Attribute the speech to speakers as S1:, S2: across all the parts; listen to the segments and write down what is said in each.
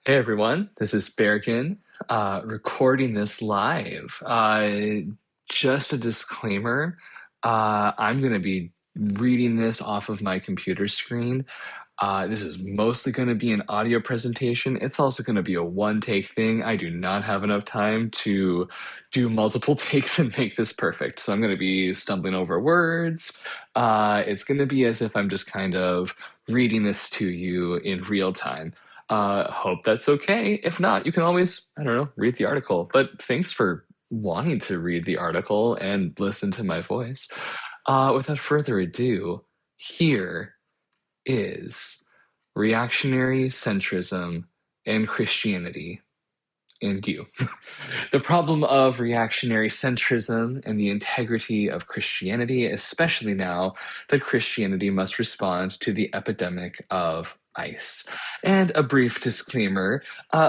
S1: Hey everyone, this is Bergen, recording this live. Just a disclaimer, I'm going to be reading this off of my computer screen. This is mostly going to be an audio presentation. It's also going to be a one-take thing. I do not have enough time to do multiple takes and make this perfect, so I'm going to be stumbling over words. It's going to be as if I'm just kind of reading this to you in real time. Hope that's okay. If not, you can always, I don't know, read the article. But thanks for wanting to read the article and listen to my voice. Without further ado, here is Reactionary Centrism and Christianity and you. The problem of reactionary centrism and the integrity of Christianity, especially now that Christianity must respond to the epidemic of ICE. And a brief disclaimer,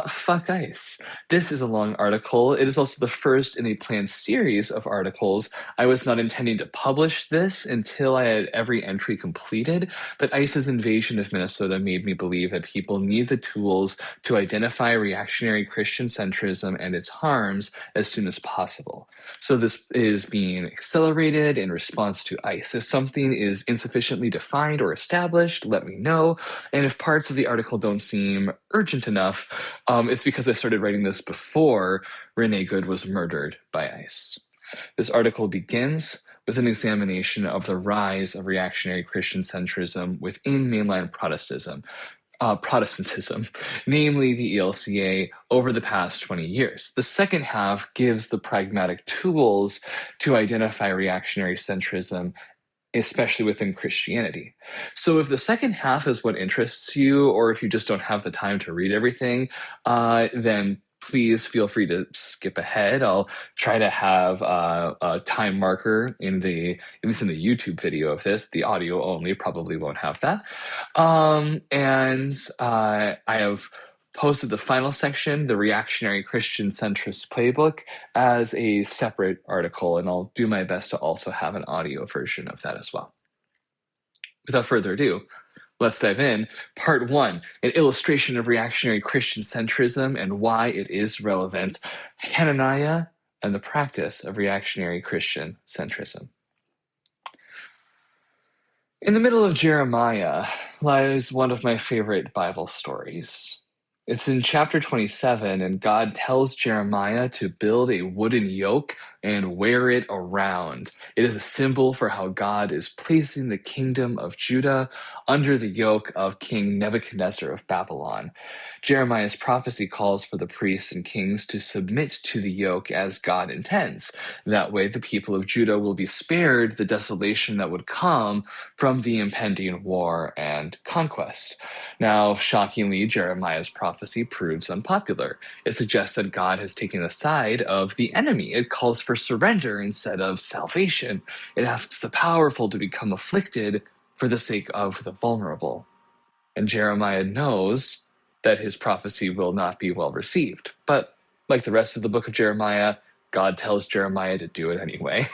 S1: fuck ICE. This is a long article. It is also the first in a planned series of articles. I was not intending to publish this until I had every entry completed, but ICE's invasion of Minnesota made me believe that people need the tools to identify reactionary Christian centrism and its harms as soon as possible. So this is being accelerated in response to ICE. If something is insufficiently defined or established, let me know. And if parts of the article don't seem urgent enough, it's because I started writing this before Renee Good was murdered by ICE. This article begins with an examination of the rise of reactionary Christian centrism within mainline Protestantism, namely the ELCA, over the past 20 years. The second half gives the pragmatic tools to identify reactionary centrism, especially within Christianity. So if the second half is what interests you, or if you just don't have the time to read everything, then please feel free to skip ahead. I'll try to have a time marker at least in the YouTube video of this. The audio only probably won't have that. I have posted the final section, the Reactionary Christian Centrist Playbook, as a separate article, and I'll do my best to also have an audio version of that as well. Without further ado, let's dive in. Part 1, an illustration of reactionary Christian centrism and why it is relevant. Hananiah and the practice of reactionary Christian centrism. In the middle of Jeremiah lies one of my favorite Bible stories. It's in chapter 27, and God tells Jeremiah to build a wooden yoke and wear it around. It is a symbol for how God is placing the kingdom of Judah under the yoke of King Nebuchadnezzar of Babylon. Jeremiah's prophecy calls for the priests and kings to submit to the yoke as God intends. That way, the people of Judah will be spared the desolation that would come from the impending war and conquest. Now, shockingly, Jeremiah's prophecy proves unpopular. It suggests that God has taken the side of the enemy. It calls for surrender instead of salvation. It asks the powerful to become afflicted for the sake of the vulnerable. And Jeremiah knows that his prophecy will not be well received. But like the rest of the book of Jeremiah, God tells Jeremiah to do it anyway.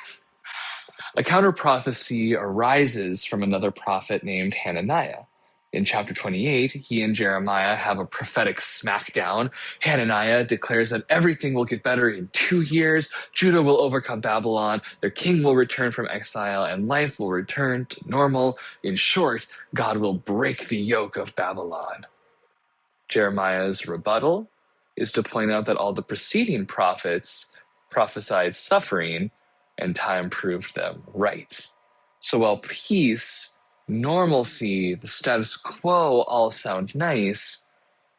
S1: A counter-prophecy arises from another prophet named Hananiah. In chapter 28, he and Jeremiah have a prophetic smackdown. Hananiah declares that everything will get better in 2 years. Judah will overcome Babylon. Their king will return from exile, and life will return to normal. In short, God will break the yoke of Babylon. Jeremiah's rebuttal is to point out that all the preceding prophets prophesied suffering, and time proved them right. So while peace, normalcy, the status quo all sound nice,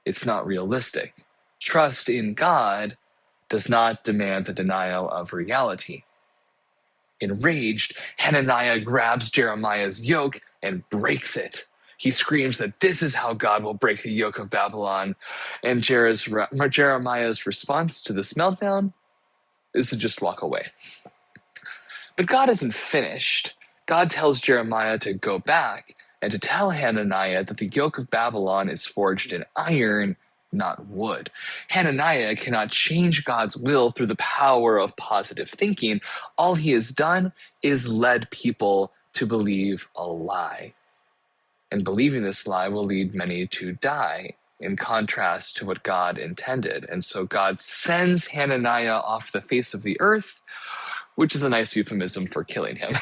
S1: it's not realistic. Trust in God does not demand the denial of reality. Enraged, Hananiah grabs Jeremiah's yoke and breaks it. He screams that this is how God will break the yoke of Babylon. And Jeremiah's response to this meltdown is to just walk away. But God isn't finished. God tells Jeremiah to go back and to tell Hananiah that the yoke of Babylon is forged in iron, not wood. Hananiah cannot change God's will through the power of positive thinking. All he has done is led people to believe a lie. And believing this lie will lead many to die. in contrast to what God intended. And so God sends Hananiah off the face of the earth, which is a nice euphemism for killing him.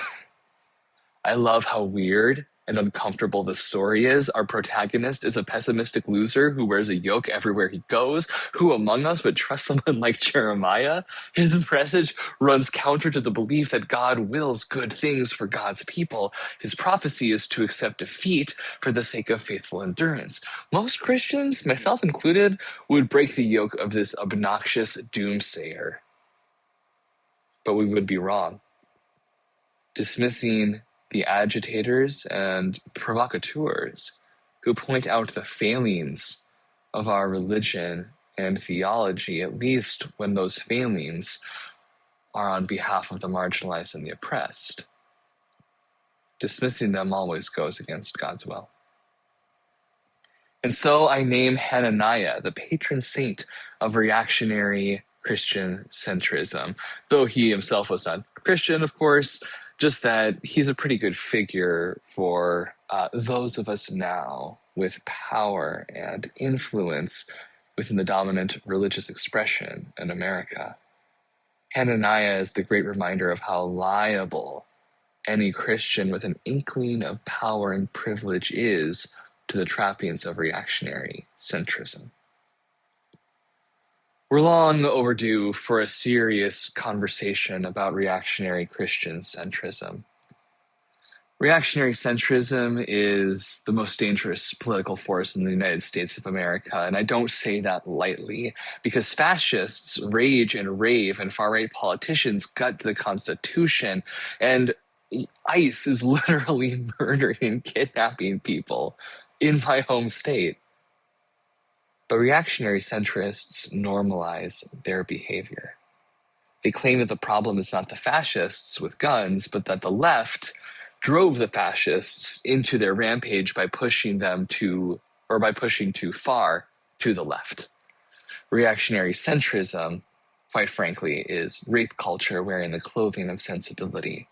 S1: I love how weird and uncomfortable this story is. Our protagonist is a pessimistic loser who wears a yoke everywhere he goes. Who among us would trust someone like Jeremiah? His message runs counter to the belief that God wills good things for God's people. His prophecy is to accept defeat for the sake of faithful endurance. Most Christians, myself included, would break the yoke of this obnoxious doomsayer. But we would be wrong. Dismissing the agitators and provocateurs who point out the failings of our religion and theology, at least when those failings are on behalf of the marginalized and the oppressed. Dismissing them always goes against God's will. And so I name Hananiah the patron saint of reactionary Christian centrism, though he himself was not Christian, of course, just that he's a pretty good figure for those of us now with power and influence within the dominant religious expression in America. Hananiah is the great reminder of how liable any Christian with an inkling of power and privilege is to the trappings of reactionary centrism. We're long overdue for a serious conversation about reactionary Christian centrism. Reactionary centrism is the most dangerous political force in the United States of America, and I don't say that lightly, because fascists rage and rave and far-right politicians gut the Constitution, and ICE is literally murdering and kidnapping people in my home state. But reactionary centrists normalize their behavior. They claim that the problem is not the fascists with guns, but that the left drove the fascists into their rampage by pushing too far to the left. Reactionary centrism, quite frankly, is rape culture wearing the clothing of sensibility.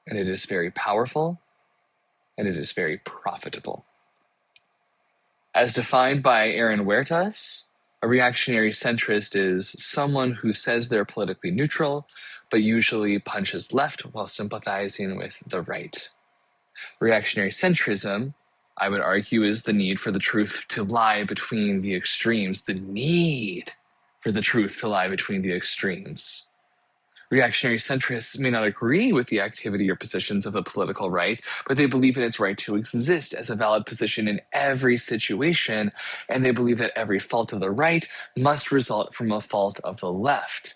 S1: And it is very powerful, and it is very profitable. As defined by Aaron Huertas, a reactionary centrist is someone who says they're politically neutral, but usually punches left while sympathizing with the right. Reactionary centrism, I would argue, is the need for the truth to lie between the extremes, the need for the truth to lie between the extremes. Reactionary centrists may not agree with the activity or positions of the political right, but they believe in its right to exist as a valid position in every situation, and they believe that every fault of the right must result from a fault of the left.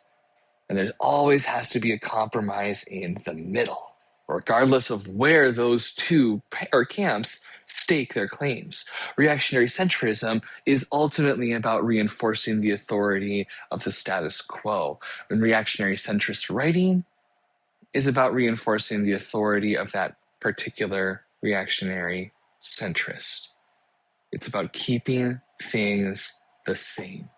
S1: And there always has to be a compromise in the middle, regardless of where those two camps stake their claims. Reactionary centrism is ultimately about reinforcing the authority of the status quo. And reactionary centrist writing is about reinforcing the authority of that particular reactionary centrist. It's about keeping things the same.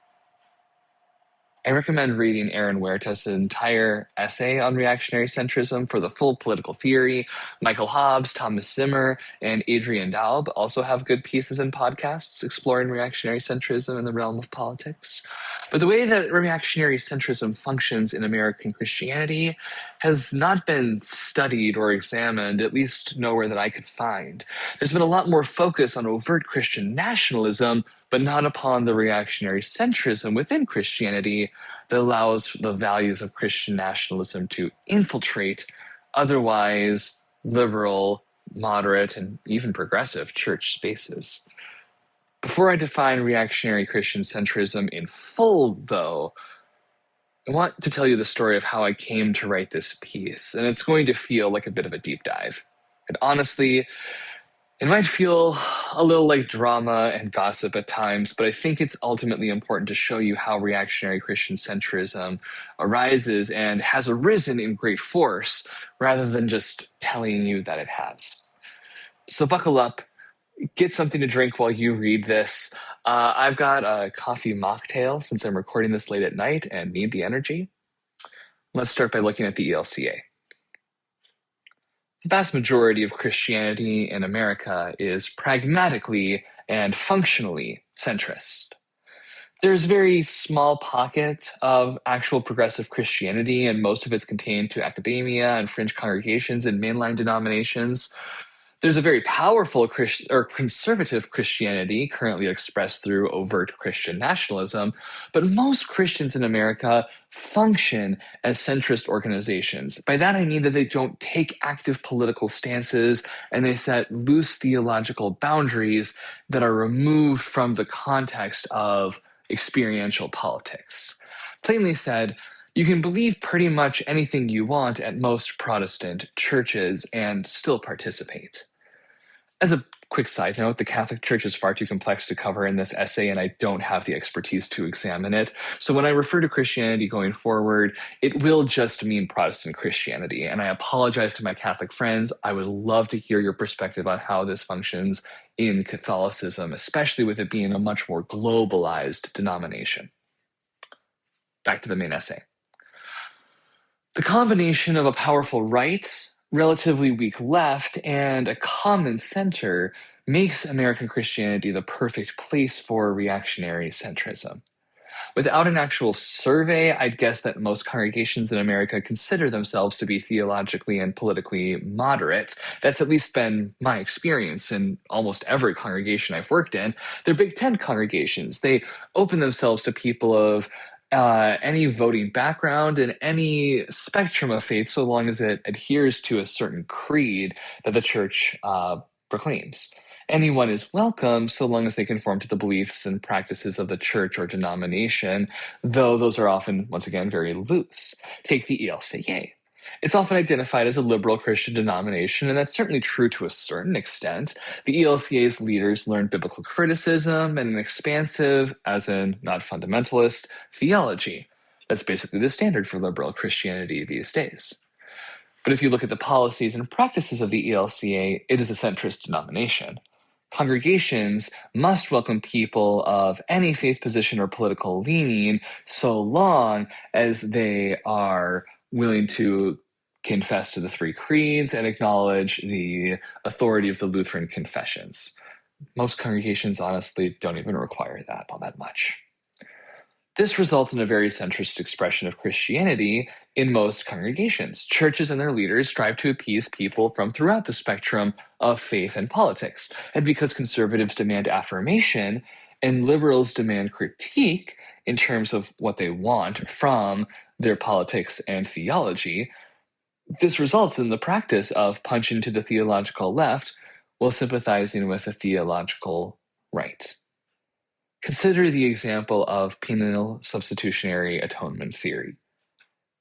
S1: I recommend reading Aaron Huertas' entire essay on reactionary centrism for the full political theory. Michael Hobbs, Thomas Zimmer, and Adrian Daub also have good pieces and podcasts exploring reactionary centrism in the realm of politics. But the way that reactionary centrism functions in American Christianity has not been studied or examined, at least nowhere that I could find. There's been a lot more focus on overt Christian nationalism, but not upon the reactionary centrism within Christianity that allows the values of Christian nationalism to infiltrate otherwise liberal, moderate, and even progressive church spaces. Before I define reactionary Christian centrism in full, though, I want to tell you the story of how I came to write this piece, and it's going to feel like a bit of a deep dive. And honestly, it might feel a little like drama and gossip at times, but I think it's ultimately important to show you how reactionary Christian centrism arises and has arisen in great force, rather than just telling you that it has. So buckle up, get something to drink while you read this. I've got a coffee mocktail since I'm recording this late at night and need the energy. Let's start by looking at the ELCA. The vast majority of Christianity in America is pragmatically and functionally centrist. There's a very small pocket of actual progressive Christianity, and most of it's contained to academia and fringe congregations and mainline denominations. There's a very powerful conservative Christianity currently expressed through overt Christian nationalism, but most Christians in America function as centrist organizations. By that I mean that they don't take active political stances and they set loose theological boundaries that are removed from the context of experiential politics. Plainly said, you can believe pretty much anything you want at most Protestant churches and still participate. As a quick side note, the Catholic Church is far too complex to cover in this essay, and I don't have the expertise to examine it. So when I refer to Christianity going forward, it will just mean Protestant Christianity. And I apologize to my Catholic friends. I would love to hear your perspective on how this functions in Catholicism, especially with it being a much more globalized denomination. Back to the main essay. The combination of a powerful right, relatively weak left, and a common center makes American Christianity the perfect place for reactionary centrism. Without an actual survey, I'd guess that most congregations in America consider themselves to be theologically and politically moderate. That's at least been my experience in almost every congregation I've worked in. They're Big Ten congregations. They open themselves to people of any voting background and any spectrum of faith, so long as it adheres to a certain creed that the church proclaims. Anyone is welcome so long as they conform to the beliefs and practices of the church or denomination, though those are often, once again, very loose. Take the ELCA. It's often identified as a liberal Christian denomination, and that's certainly true to a certain extent. The ELCA's leaders learned biblical criticism and an expansive, as in not fundamentalist, theology. That's basically the standard for liberal Christianity these days. But if you look at the policies and practices of the ELCA, it is a centrist denomination. Congregations must welcome people of any faith position or political leaning so long as they are willing to confess to the three creeds and acknowledge the authority of the Lutheran confessions. Most congregations, honestly, don't even require that all that much. This results in a very centrist expression of Christianity in most congregations. Churches and their leaders strive to appease people from throughout the spectrum of faith and politics. And because conservatives demand affirmation and liberals demand critique in terms of what they want from their politics and theology, this results in the practice of punching to the theological left while sympathizing with the theological right. Consider the example of penal substitutionary atonement theory.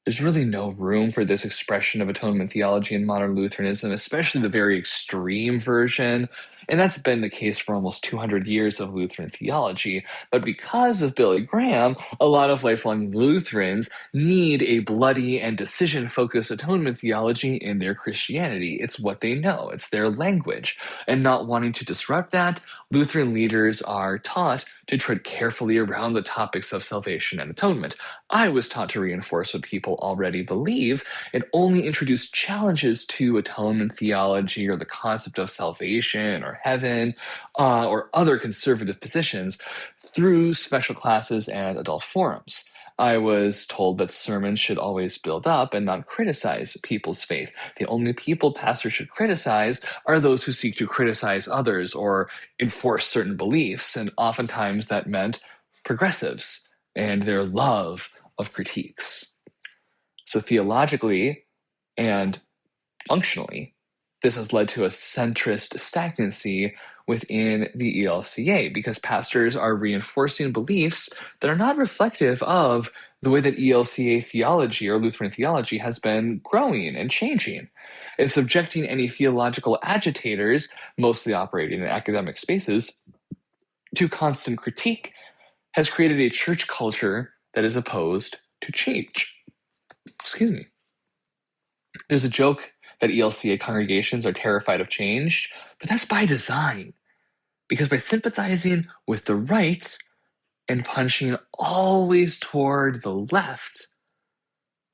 S1: There's really no room for this expression of atonement theology in modern Lutheranism, especially the very extreme version, and that's been the case for almost 200 years of Lutheran theology. But because of Billy Graham, a lot of lifelong Lutherans need a bloody and decision-focused atonement theology in their Christianity. It's what they know. It's their language. And not wanting to disrupt that, Lutheran leaders are taught to tread carefully around the topics of salvation and atonement. I was taught to reinforce what people already believe and only introduce challenges to atonement theology or the concept of salvation or heaven or other conservative positions through special classes and adult forums. I was told that sermons should always build up and not criticize people's faith. The only people pastors should criticize are those who seek to criticize others or enforce certain beliefs, and oftentimes that meant progressives and their love of critiques. So theologically and functionally, this has led to a centrist stagnancy within the ELCA because pastors are reinforcing beliefs that are not reflective of the way that ELCA theology or Lutheran theology has been growing and changing. And subjecting any theological agitators, mostly operating in academic spaces, to constant critique has created a church culture that is opposed to change. Excuse me. There's a joke that ELCA congregations are terrified of change, but that's by design. Because by sympathizing with the right and punching always toward the left,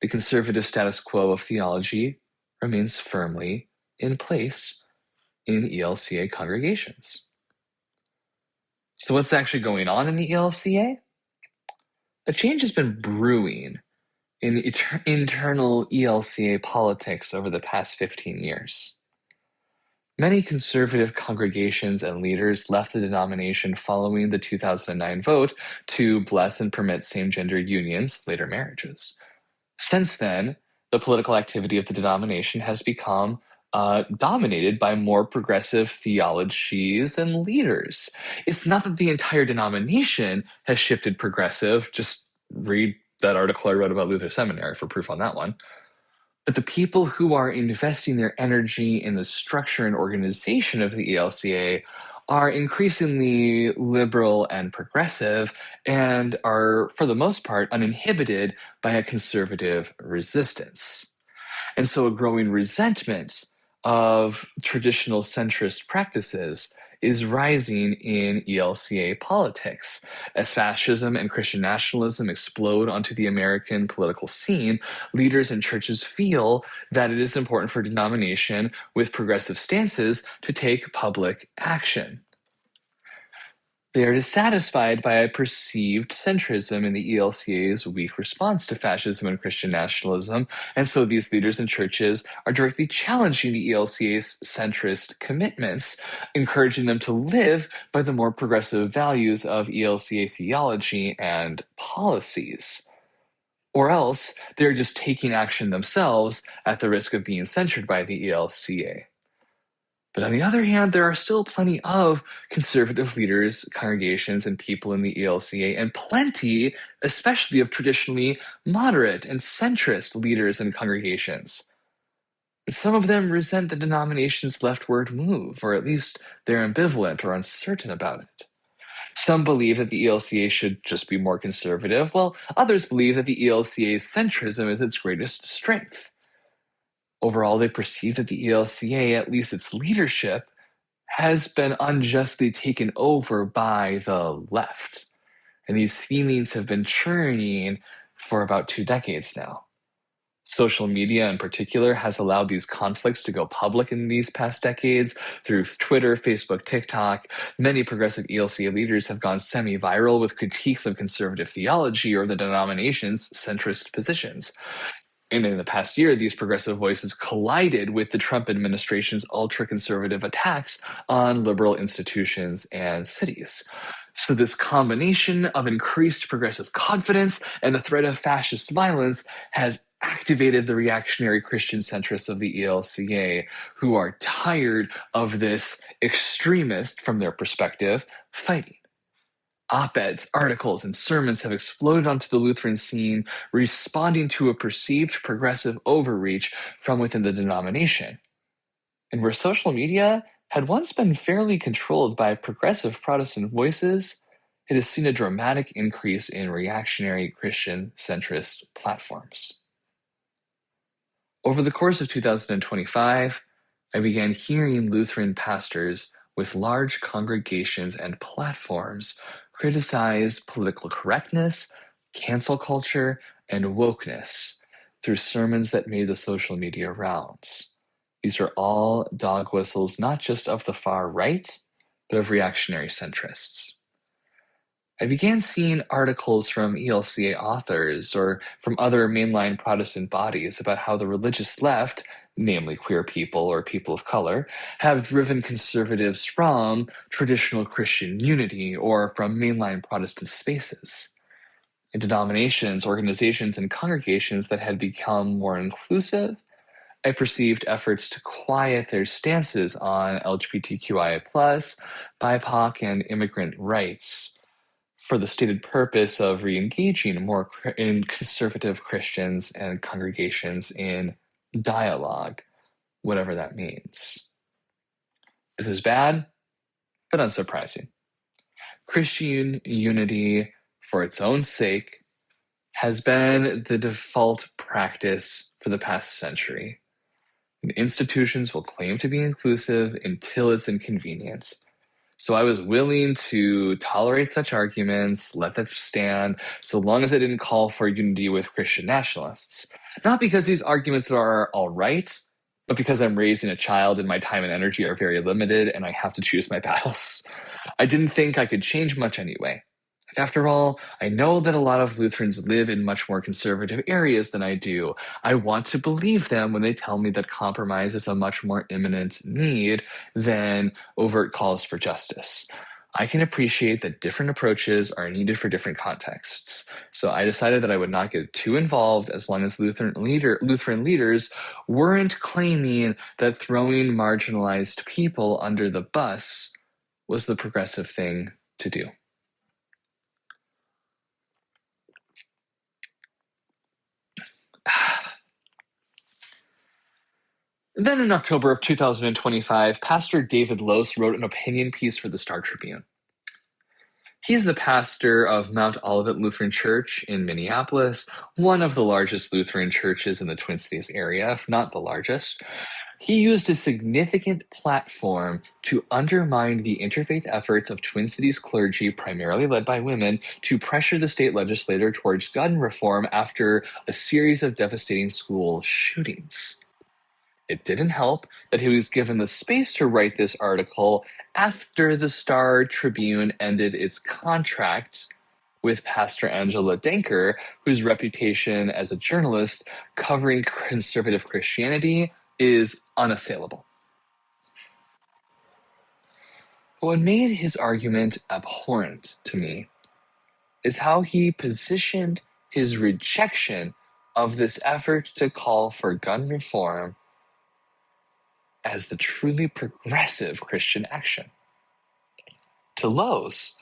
S1: the conservative status quo of theology remains firmly in place in ELCA congregations. So what's actually going on in the ELCA? A change has been brewing in the internal ELCA politics over the past 15 years. Many conservative congregations and leaders left the denomination following the 2009 vote to bless and permit same-gender unions, later marriages. Since then, the political activity of the denomination has become dominated by more progressive theologies and leaders. It's not that the entire denomination has shifted progressive. Just read that article I wrote about Luther Seminary for proof on that one. But the people who are investing their energy in the structure and organization of the ELCA are increasingly liberal and progressive and are, for the most part, uninhibited by a conservative resistance. And so a growing resentment of traditional centrist practices is rising in ELCA politics. As fascism and Christian nationalism explode onto the American political scene, leaders and churches feel that it is important for a denomination with progressive stances to take public action. They are dissatisfied by a perceived centrism in the ELCA's weak response to fascism and Christian nationalism, and so these leaders and churches are directly challenging the ELCA's centrist commitments, encouraging them to live by the more progressive values of ELCA theology and policies. Or else, they're just taking action themselves at the risk of being censured by the ELCA. But on the other hand, there are still plenty of conservative leaders, congregations, and people in the ELCA, and plenty, especially of traditionally moderate and centrist leaders and congregations. Some of them resent the denomination's leftward move, or at least they're ambivalent or uncertain about it. Some believe that the ELCA should just be more conservative, while others believe that the ELCA's centrism is its greatest strength. Overall, they perceive that the ELCA, at least its leadership, has been unjustly taken over by the left. And these feelings have been churning for about 2 decades now. Social media in particular has allowed these conflicts to go public in these past decades through Twitter, Facebook, TikTok. Many progressive ELCA leaders have gone semi-viral with critiques of conservative theology or the denomination's centrist positions. And in the past year, these progressive voices collided with the Trump administration's ultra-conservative attacks on liberal institutions and cities. So this combination of increased progressive confidence and the threat of fascist violence has activated the reactionary Christian centrists of the ELCA, who are tired of this extremist, from their perspective, fighting. Op-eds, articles, and sermons have exploded onto the Lutheran scene, responding to a perceived progressive overreach from within the denomination. And where social media had once been fairly controlled by progressive Protestant voices, it has seen a dramatic increase in reactionary Christian centrist platforms. Over the course of 2025, I began hearing Lutheran pastors with large congregations and platforms criticize political correctness, cancel culture, and wokeness through sermons that made the social media rounds. These are all dog whistles not just of the far right, but of reactionary centrists. I began seeing articles from ELCA authors or from other mainline Protestant bodies about how the religious left, namely queer people or people of color, have driven conservatives from traditional Christian unity or from mainline Protestant spaces. In denominations, organizations, and congregations that had become more inclusive, I perceived efforts to quiet their stances on LGBTQIA+, BIPOC, and immigrant rights for the stated purpose of re-engaging more in conservative Christians and congregations in dialogue, whatever that means. This is bad, but unsurprising. Christian unity, for its own sake, has been the default practice for the past century. And institutions will claim to be inclusive until it's inconvenient. So I was willing to tolerate such arguments, let that stand, so long as it didn't call for unity with Christian nationalists. Not because these arguments are all right, But because I'm raising a child and my time and energy are very limited and I have to choose my battles, I didn't think I could change much anyway. After all, I know that a lot of Lutherans live in much more conservative areas than I do. I want to believe them when they tell me that compromise is a much more imminent need than overt calls for justice. I can appreciate that different approaches are needed for different contexts. So I decided that I would not get too involved as long as Lutheran leaders weren't claiming that throwing marginalized people under the bus was the progressive thing to do. Then in October of 2025, Pastor David Lose wrote an opinion piece for the Star Tribune. He's the pastor of Mount Olivet Lutheran Church in Minneapolis, one of the largest Lutheran churches in the Twin Cities area, if not the largest. He used a significant platform to undermine the interfaith efforts of Twin Cities clergy, primarily led by women, to pressure the state legislature towards gun reform after a series of devastating school shootings. It didn't help that he was given the space to write this article after the Star Tribune ended its contract with Pastor Angela Denker, whose reputation as a journalist covering conservative Christianity is unassailable. What made his argument abhorrent to me is how he positioned his rejection of this effort to call for gun reform as the truly progressive Christian action. To Lose,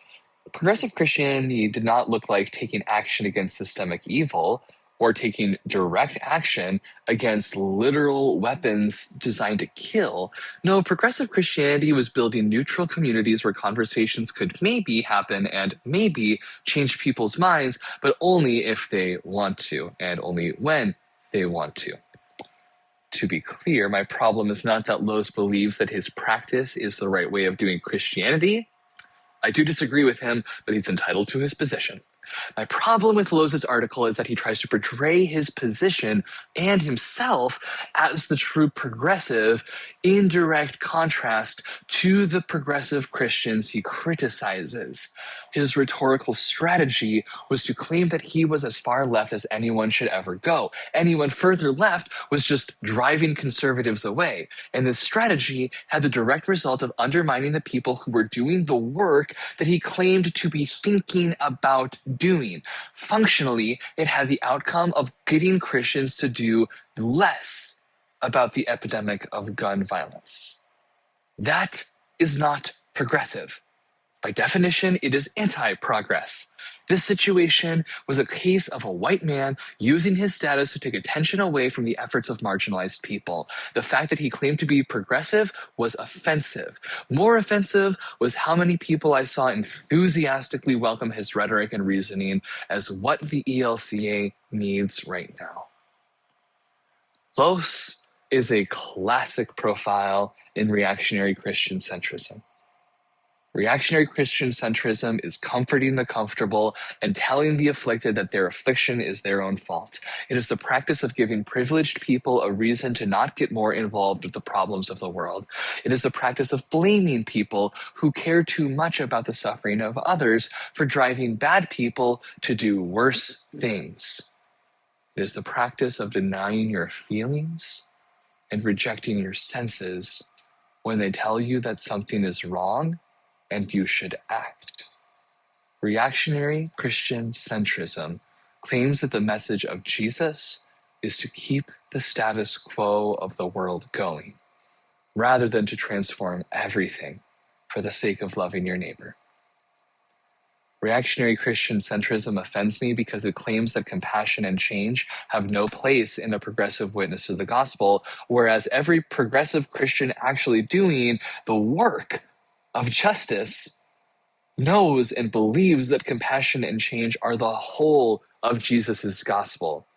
S1: progressive Christianity did not look like taking action against systemic evil or taking direct action against literal weapons designed to kill. No, progressive Christianity was building neutral communities where conversations could maybe happen and maybe change people's minds, but only if they want to and only when they want to. To be clear, my problem is not that Lose believes that his practice is the right way of doing Christianity. I do disagree with him, but he's entitled to his position. My problem with Lose's article is that he tries to portray his position and himself as the true progressive, in direct contrast to the progressive Christians he criticizes. His rhetorical strategy was to claim that he was as far left as anyone should ever go. Anyone further left was just driving conservatives away. And this strategy had the direct result of undermining the people who were doing the work that he claimed to be thinking about doing. Functionally, it had the outcome of getting Christians to do less about the epidemic of gun violence. That is not progressive. By definition, it is anti-progress. This situation was a case of a white man using his status to take attention away from the efforts of marginalized people. The fact that he claimed to be progressive was offensive. More offensive was how many people I saw enthusiastically welcome his rhetoric and reasoning as what the ELCA needs right now. Lose is a classic profile in reactionary Christian centrism. Reactionary Christian centrism is comforting the comfortable and telling the afflicted that their affliction is their own fault. It is the practice of giving privileged people a reason to not get more involved with the problems of the world. It is the practice of blaming people who care too much about the suffering of others for driving bad people to do worse things. It is the practice of denying your feelings and rejecting your senses when they tell you that something is wrong and you should act. Reactionary Christian centrism claims that the message of Jesus is to keep the status quo of the world going, rather than to transform everything for the sake of loving your neighbor. Reactionary Christian centrism offends me because it claims that compassion and change have no place in a progressive witness of the gospel, whereas every progressive Christian actually doing the work of justice knows and believes that compassion and change are the whole of Jesus' gospel.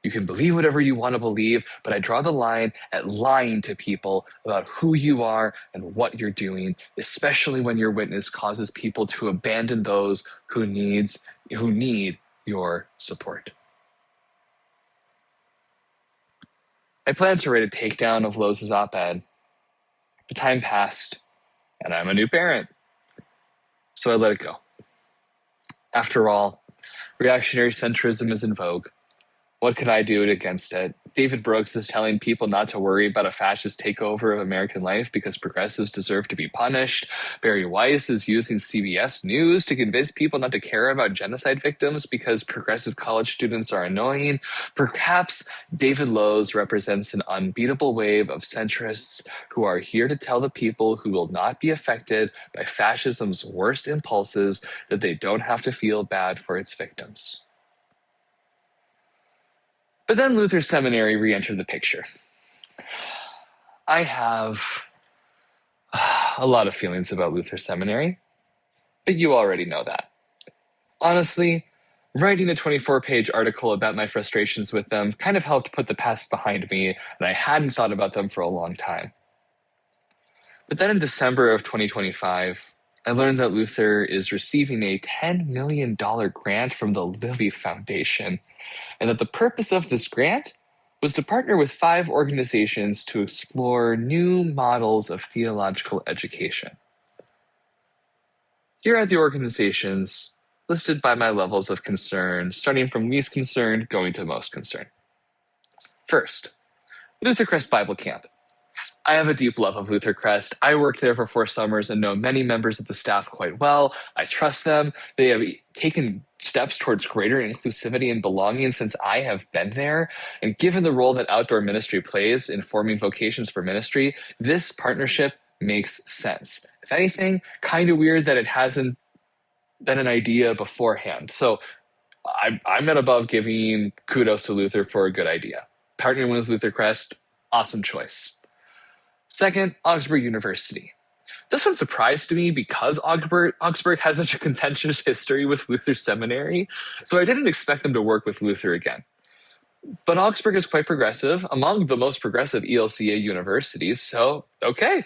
S1: You can believe whatever you want to believe, but I draw the line at lying to people about who you are and what you're doing, especially when your witness causes people to abandon those who need your support. I planned to write a takedown of Lowes' op-ed, but time passed, and I'm a new parent, so I let it go. After all, reactionary centrism is in vogue. What could I do against it? David Brooks is telling people not to worry about a fascist takeover of American life because progressives deserve to be punished. Barry Weiss is using CBS News to convince people not to care about genocide victims because progressive college students are annoying. Perhaps David Lowes represents an unbeatable wave of centrists who are here to tell the people who will not be affected by fascism's worst impulses that they don't have to feel bad for its victims. But then Luther Seminary re-entered the picture. I have a lot of feelings about Luther Seminary, but you already know that. Honestly, writing a 24-page article about my frustrations with them kind of helped put the past behind me, and I hadn't thought about them for a long time. But then in December of 2025, I learned that Luther is receiving a $10 million grant from the Lilly Foundation, and that the purpose of this grant was to partner with 5 organizations to explore new models of theological education. Here are the organizations listed by my levels of concern, starting from least concerned going to most concerned. First, Luther Crest Bible Camp. I have a deep love of Luther Crest. I worked there for 4 summers and know many members of the staff quite well. I trust them. They have taken steps towards greater inclusivity and belonging since I have been there. And given the role that outdoor ministry plays in forming vocations for ministry, this partnership makes sense. If anything, kind of weird that it hasn't been an idea beforehand. So I'm not above giving kudos to Luther for a good idea. Partnering with Luther Crest, awesome choice. Second, Augsburg University. This one surprised me because Augsburg has such a contentious history with Luther Seminary, so I didn't expect them to work with Luther again. But Augsburg is quite progressive, among the most progressive ELCA universities, so okay,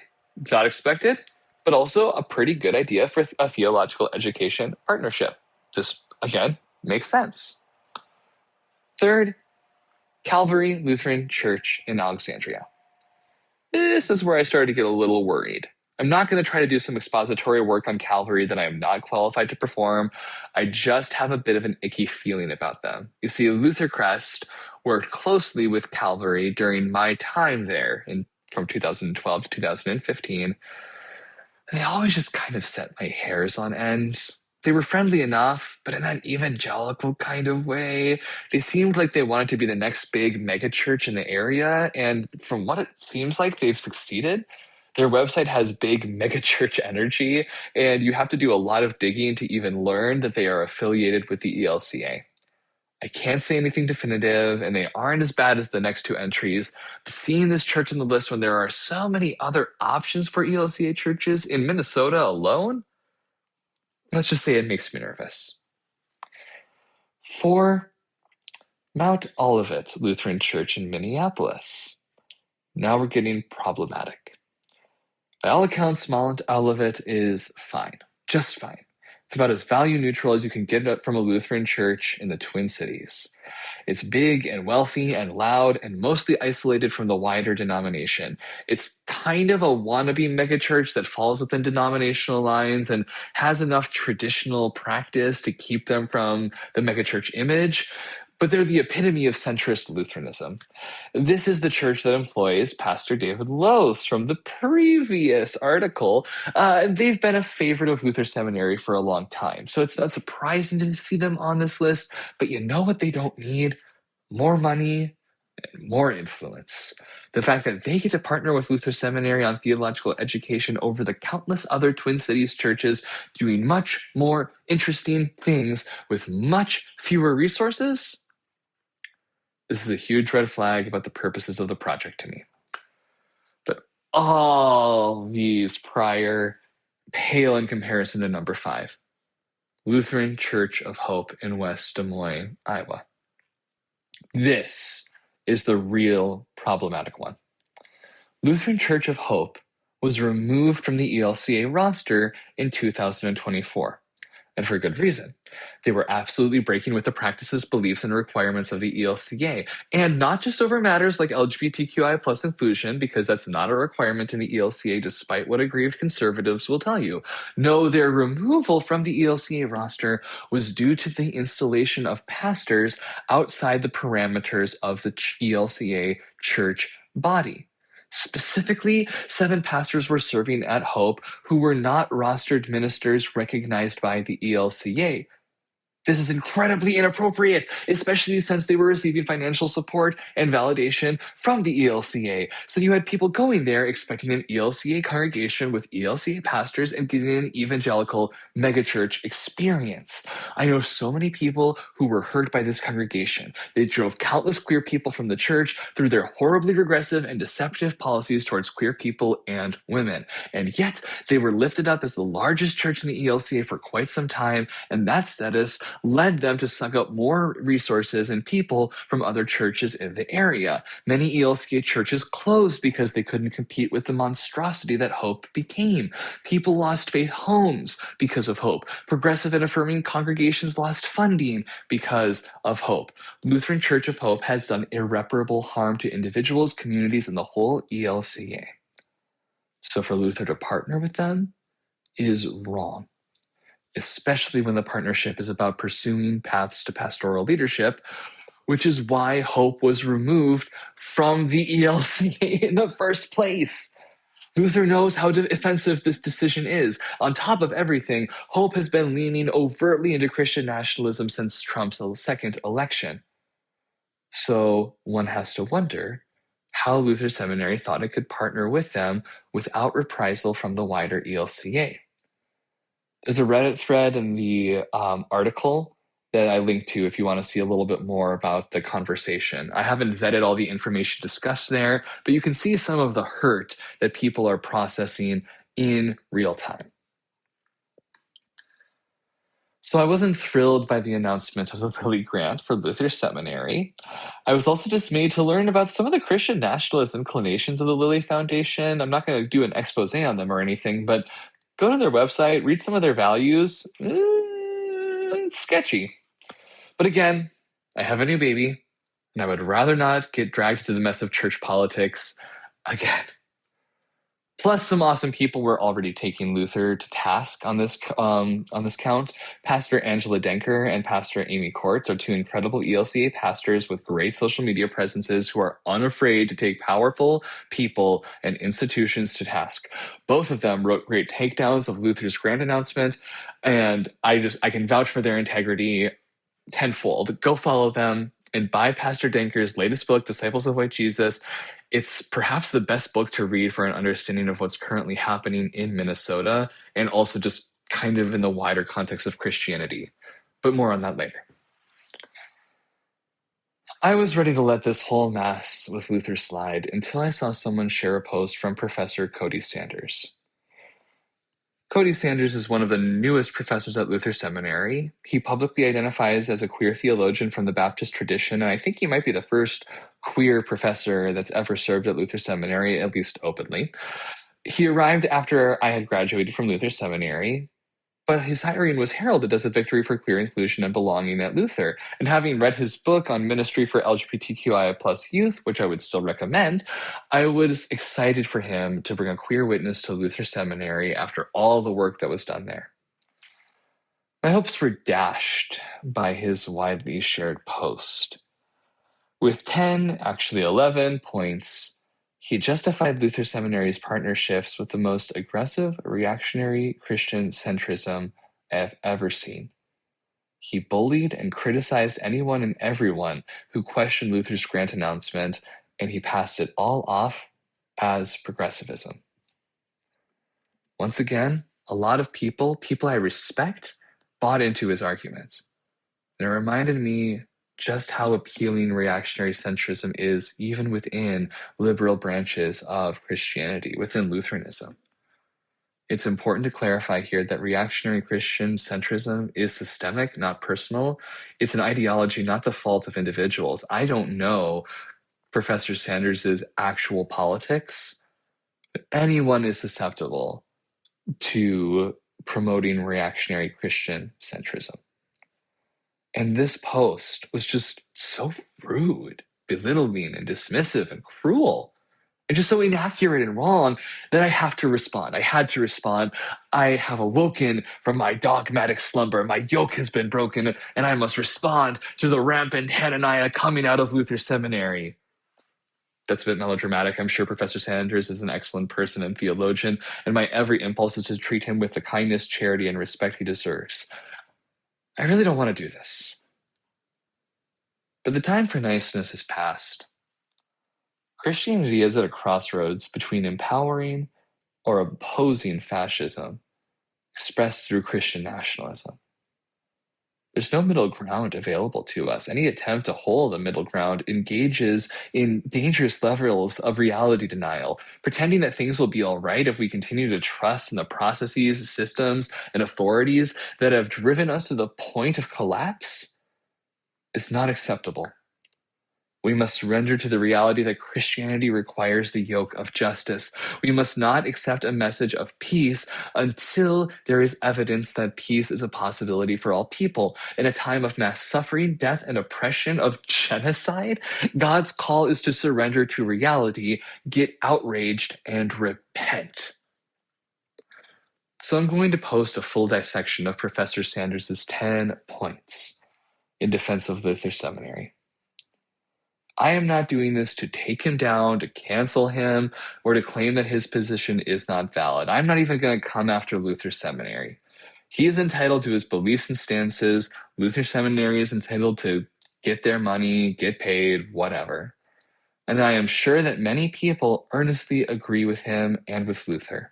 S1: not expected, but also a pretty good idea for a theological education partnership. This, again, makes sense. Third, Calvary Lutheran Church in Alexandria. This is where I started to get a little worried. I'm not going to try to do some expository work on Calvary that I am not qualified to perform. I just have a bit of an icky feeling about them. You see, Luther Crest worked closely with Calvary during my time there from 2012 to 2015. They always just kind of set my hairs on end. They were friendly enough, but in that evangelical kind of way. They seemed like they wanted to be the next big megachurch in the area, and from what it seems like, they've succeeded. Their website has big megachurch energy, and you have to do a lot of digging to even learn that they are affiliated with the ELCA. I can't say anything definitive, and they aren't as bad as the next 2 entries, but seeing this church on the list when there are so many other options for ELCA churches in Minnesota alone, let's just say it makes me nervous. 4, Mount Olivet Lutheran Church in Minneapolis. Now we're getting problematic. By all accounts, Mount Olivet is fine, just fine. It's about as value neutral as you can get from a Lutheran church in the Twin Cities. It's big and wealthy and loud and mostly isolated from the wider denomination. It's kind of a wannabe megachurch that falls within denominational lines and has enough traditional practice to keep them from the megachurch image, but they're the epitome of centrist Lutheranism. This is the church that employs Pastor David Lowes from the previous article. They've been a favorite of Luther Seminary for a long time, so it's not surprising to see them on this list, but you know what they don't need? More money and more influence. The fact that they get to partner with Luther Seminary on theological education over the countless other Twin Cities churches doing much more interesting things with much fewer resources, this is a huge red flag about the purposes of the project to me. But all these prior pale in comparison to number 5, Lutheran Church of Hope in West Des Moines, Iowa. This is the real problematic one. Lutheran Church of Hope was removed from the ELCA roster in 2024. and for good reason. They were absolutely breaking with the practices, beliefs, and requirements of the ELCA, and not just over matters like LGBTQI plus inclusion, because that's not a requirement in the ELCA, despite what aggrieved conservatives will tell you. No, their removal from the ELCA roster was due to the installation of pastors outside the parameters of the ELCA church body. Specifically, 7 pastors were serving at Hope who were not rostered ministers recognized by the ELCA. This is incredibly inappropriate, especially since they were receiving financial support and validation from the ELCA. So you had people going there expecting an ELCA congregation with ELCA pastors and getting an evangelical megachurch experience. I know so many people who were hurt by this congregation. They drove countless queer people from the church through their horribly regressive and deceptive policies towards queer people and women. And yet, they were lifted up as the largest church in the ELCA for quite some time, and that status led them to suck up more resources and people from other churches in the area. Many ELCA churches closed because they couldn't compete with the monstrosity that Hope became. People lost faith homes because of Hope. Progressive and affirming congregations lost funding because of Hope. Lutheran Church of Hope has done irreparable harm to individuals, communities, and the whole ELCA. So for Luther to partner with them is wrong, especially when the partnership is about pursuing paths to pastoral leadership, which is why Hope was removed from the ELCA in the first place. Luther knows how offensive this decision is. On top of everything, Hope has been leaning overtly into Christian nationalism since Trump's second election. So one has to wonder how Luther Seminary thought it could partner with them without reprisal from the wider ELCA. There's a Reddit thread in the article that I linked to if you want to see a little bit more about the conversation. I haven't vetted all the information discussed there, but you can see some of the hurt that people are processing in real time. So I wasn't thrilled by the announcement of the Lilly Grant for Luther Seminary. I was also dismayed to learn about some of the Christian nationalist inclinations of the Lilly Foundation. I'm not going to do an expose on them or anything, but go to their website, read some of their values. It's sketchy. But again, I have a new baby, and I would rather not get dragged into the mess of church politics again. Plus, some awesome people were already taking Luther to task on this count. Pastor Angela Denker and Pastor Amy Courts are 2 incredible ELCA pastors with great social media presences who are unafraid to take powerful people and institutions to task. Both of them wrote great takedowns of Luther's Grant announcement, and I can vouch for their integrity tenfold. Go follow them and buy Pastor Denker's latest book, Disciples of White Jesus. It's perhaps the best book to read for an understanding of what's currently happening in Minnesota and also just kind of in the wider context of Christianity. But more on that later. I was ready to let this whole mess with Luther slide until I saw someone share a post from Professor Cody Sanders. Cody Sanders is one of the newest professors at Luther Seminary. He publicly identifies as a queer theologian from the Baptist tradition, and I think he might be the first queer professor that's ever served at Luther Seminary, at least openly. He arrived after I had graduated from Luther Seminary, but his hiring was heralded as a victory for queer inclusion and belonging at Luther. And having read his book on ministry for LGBTQIA plus youth, which I would still recommend, I was excited for him to bring a queer witness to Luther Seminary after all the work that was done there. My hopes were dashed by his widely shared post. With 10, actually 11 points, he justified Luther Seminary's partnerships with the most aggressive reactionary Christian centrism I've ever seen. He bullied and criticized anyone and everyone who questioned Luther's Grant announcement, and he passed it all off as progressivism. Once again, a lot of people I respect, bought into his arguments. And it reminded me just how appealing reactionary centrism is even within liberal branches of Christianity, within Lutheranism. It's important to clarify here that reactionary Christian centrism is systemic, not personal. It's an ideology, not the fault of individuals. I don't know Professor Sanders' actual politics, but anyone is susceptible to promoting reactionary Christian centrism. And this post was just so rude, belittling, and dismissive and cruel, and just so inaccurate and wrong that I have to respond. I had to respond. I have awoken from my dogmatic slumber. My yoke has been broken, and I must respond to the rampant Hananiah coming out of Luther Seminary. That's a bit melodramatic. I'm sure Professor Sanders is an excellent person and theologian, and my every impulse is to treat him with the kindness, charity, and respect he deserves. I really don't want to do this. But the time for niceness is past. Christianity is at a crossroads between empowering or opposing fascism, expressed through Christian nationalism. There's no middle ground available to us. Any attempt to hold a middle ground engages in dangerous levels of reality denial, pretending that things will be all right if we continue to trust in the processes, systems, and authorities that have driven us to the point of collapse is not acceptable. We must surrender to the reality that Christianity requires the yoke of justice. We must not accept a message of peace until there is evidence that peace is a possibility for all people. In a time of mass suffering, death, and oppression, of genocide, God's call is to surrender to reality, get outraged, and repent. So I'm going to post a full dissection of Professor Sanders' 10 points in defense of Luther Seminary. I am not doing this to take him down, to cancel him, or to claim that his position is not valid. I'm not even going to come after Luther Seminary. He is entitled to his beliefs and stances. Luther Seminary is entitled to get their money, get paid, whatever. And I am sure that many people earnestly agree with him and with Luther.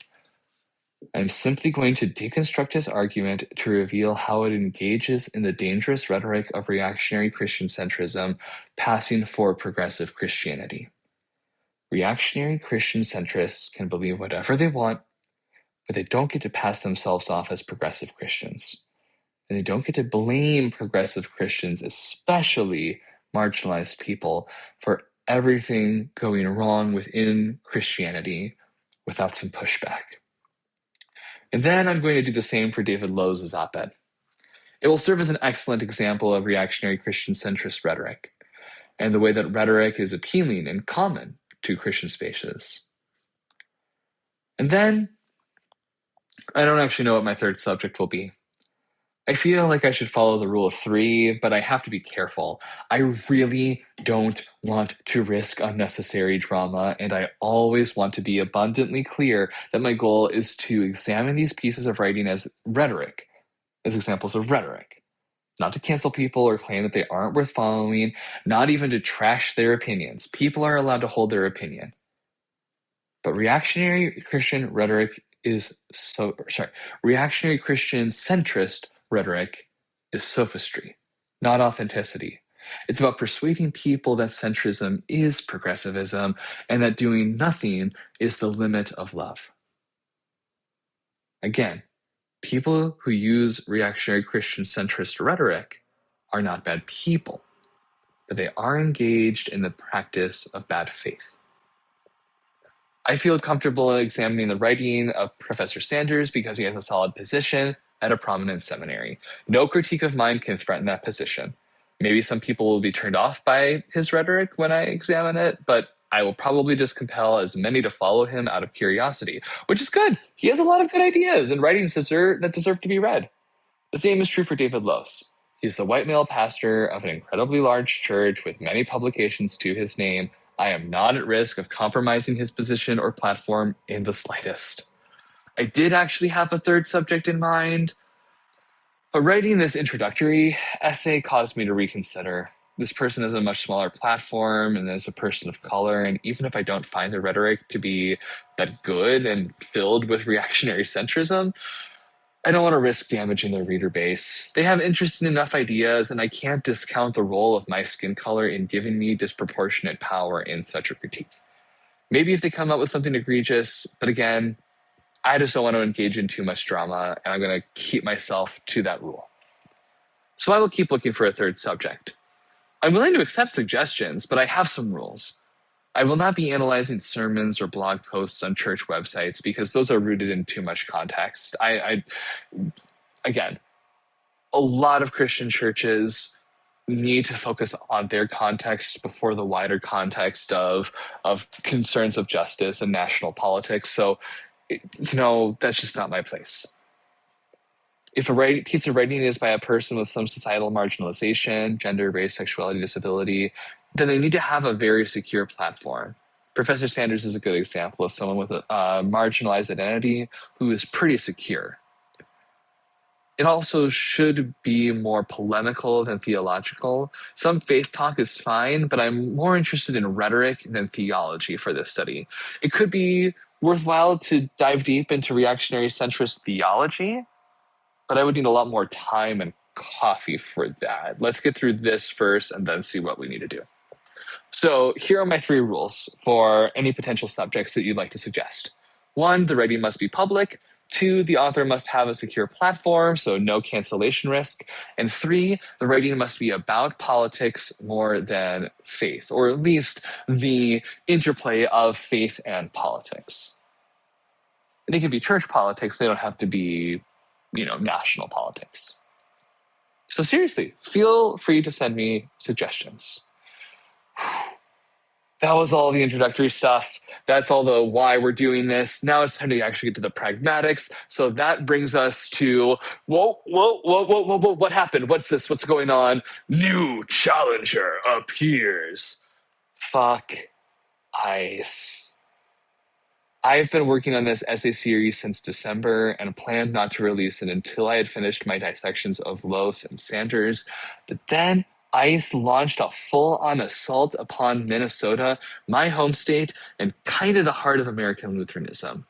S1: I'm simply going to deconstruct his argument to reveal how it engages in the dangerous rhetoric of reactionary Christian centrism, passing for progressive Christianity. Reactionary Christian centrists can believe whatever they want, but they don't get to pass themselves off as progressive Christians. And they don't get to blame progressive Christians, especially marginalized people, for everything going wrong within Christianity without some pushback. And then I'm going to do the same for David Lowe's op-ed. It will serve as an excellent example of reactionary Christian centrist rhetoric, and the way that rhetoric is appealing and common to Christian spaces. And then, I don't actually know what my third subject will be. I feel like I should follow the rule of 3, but I have to be careful. I really don't want to risk unnecessary drama, and I always want to be abundantly clear that my goal is to examine these pieces of writing as rhetoric, as examples of rhetoric. Not to cancel people or claim that they aren't worth following, not even to trash their opinions. People are allowed to hold their opinion. But reactionary Christian centrist rhetoric is sophistry, not authenticity. It's about persuading people that centrism is progressivism and that doing nothing is the limit of love. Again, people who use reactionary Christian centrist rhetoric are not bad people, but they are engaged in the practice of bad faith. I feel comfortable examining the writing of Professor Sanders because he has a solid position at a prominent seminary. No critique of mine can threaten that position. Maybe some people will be turned off by his rhetoric when I examine it, but I will probably just compel as many to follow him out of curiosity, which is good. He has a lot of good ideas and writings that deserve to be read. The same is true for David Lose. He's the white male pastor of an incredibly large church with many publications to his name. I am not at risk of compromising his position or platform in the slightest. I did actually have a third subject in mind, but writing this introductory essay caused me to reconsider. This person has a much smaller platform and is a person of color, and even if I don't find the rhetoric to be that good and filled with reactionary centrism, I don't want to risk damaging their reader base. They have interesting enough ideas, and I can't discount the role of my skin color in giving me disproportionate power in such a critique. Maybe if they come up with something egregious, but again, I just don't want to engage in too much drama, and I'm going to keep myself to that rule. So I will keep looking for a third subject. I'm willing to accept suggestions, but I have some rules. I will not be analyzing sermons or blog posts on church websites because those are rooted in too much context. Again, a lot of Christian churches need to focus on their context before the wider context of concerns of justice and national politics. So, that's just not my place. If a piece of writing is by a person with some societal marginalization, gender, race, sexuality, disability, then they need to have a very secure platform. Professor Sanders is a good example of someone with a marginalized identity who is pretty secure. It also should be more polemical than theological. Some faith talk is fine, but I'm more interested in rhetoric than theology for this study. It could be worthwhile to dive deep into reactionary centrist theology, but I would need a lot more time and coffee for that. Let's get through this first and then see what we need to do. So here are my 3 rules for any potential subjects that you'd like to suggest. 1, the writing must be public. 2, the author must have a secure platform, so no cancellation risk. And 3, the writing must be about politics more than faith, or at least the interplay of faith and politics. And it can be church politics, they don't have to be, national politics. So seriously, feel free to send me suggestions. That was all the introductory stuff. That's all the why we're doing this. Now it's time to actually get to the pragmatics. So that brings us to, whoa, what happened? What's this? What's going on? New challenger appears. Fuck ICE. I've been working on this essay series since December and planned not to release it until I had finished my dissections of Lowes and Sanders. But then ICE launched a full-on assault upon Minnesota, my home state, and kind of the heart of American Lutheranism.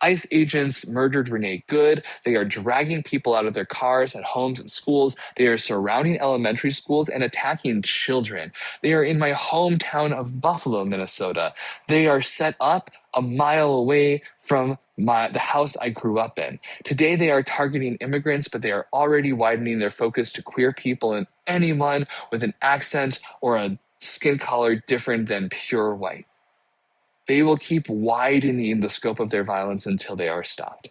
S1: ICE agents murdered Renee Good. They are dragging people out of their cars and homes and schools. They are surrounding elementary schools and attacking children. They are in my hometown of Buffalo, Minnesota. They are set up a mile away from the house I grew up in. Today they are targeting immigrants, but they are already widening their focus to queer people and anyone with an accent or a skin color different than pure white. They will keep widening the scope of their violence until they are stopped.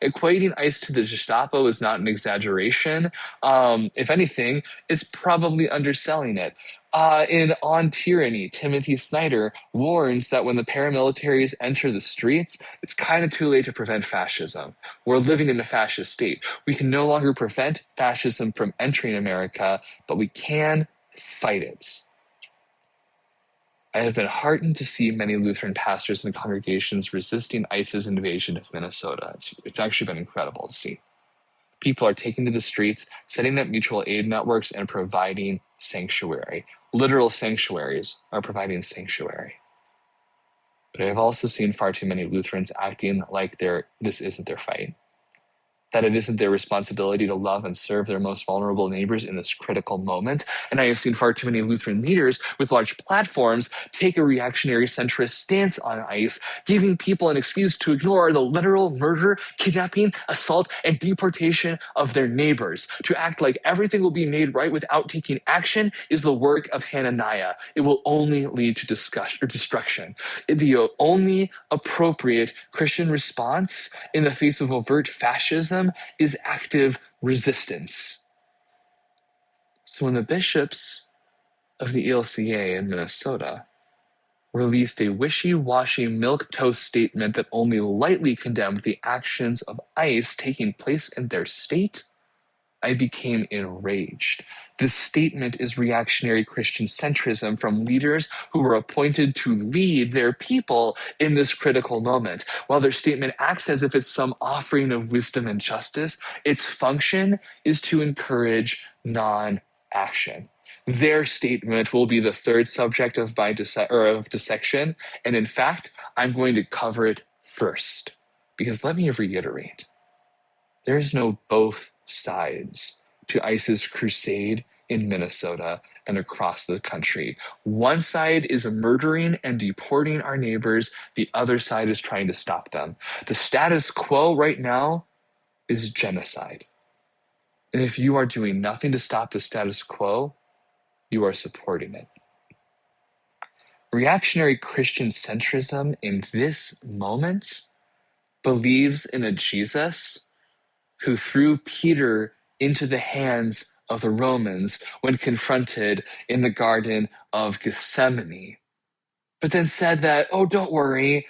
S1: Equating ICE to the Gestapo is not an exaggeration. If anything, it's probably underselling it. In On Tyranny, Timothy Snyder warns that when the paramilitaries enter the streets, it's kind of too late to prevent fascism. We're living in a fascist state. We can no longer prevent fascism from entering America, but we can fight it. I have been heartened to see many Lutheran pastors and congregations resisting ICE's invasion of Minnesota. It's actually been incredible to see. People are taking to the streets, setting up mutual aid networks, and providing sanctuary. Literal sanctuaries are providing sanctuary. But I have also seen far too many Lutherans acting like this isn't their fight, that it isn't their responsibility to love and serve their most vulnerable neighbors in this critical moment. And I have seen far too many Lutheran leaders with large platforms take a reactionary centrist stance on ICE, giving people an excuse to ignore the literal murder, kidnapping, assault, and deportation of their neighbors. To act like everything will be made right without taking action is the work of Hananiah. It will only lead to destruction. The only appropriate Christian response in the face of overt fascism is active resistance. So when the bishops of the ELCA in Minnesota released a wishy-washy milquetoast statement that only lightly condemned the actions of ICE taking place in their state, I became enraged. This statement is reactionary Christian centrism from leaders who were appointed to lead their people in this critical moment. While their statement acts as if it's some offering of wisdom and justice, its function is to encourage non-action. Their statement will be the third subject of my dissection, and in fact, I'm going to cover it first. Because let me reiterate, there is no both sides to ICE's crusade in Minnesota and across the country. One side is murdering and deporting our neighbors. The other side is trying to stop them. The status quo right now is genocide. And if you are doing nothing to stop the status quo, you are supporting it. Reactionary Christian centrism in this moment believes in a Jesus who threw Peter into the hands of the Romans when confronted in the Garden of Gethsemane, but then said that, oh, don't worry,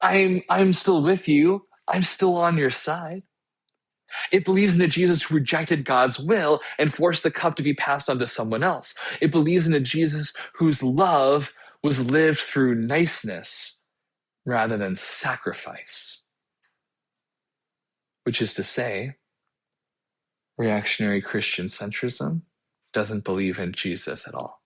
S1: I'm still with you. I'm still on your side. It believes in a Jesus who rejected God's will and forced the cup to be passed on to someone else. It believes in a Jesus whose love was lived through niceness rather than sacrifice. Which is to say, reactionary Christian centrism doesn't believe in Jesus at all.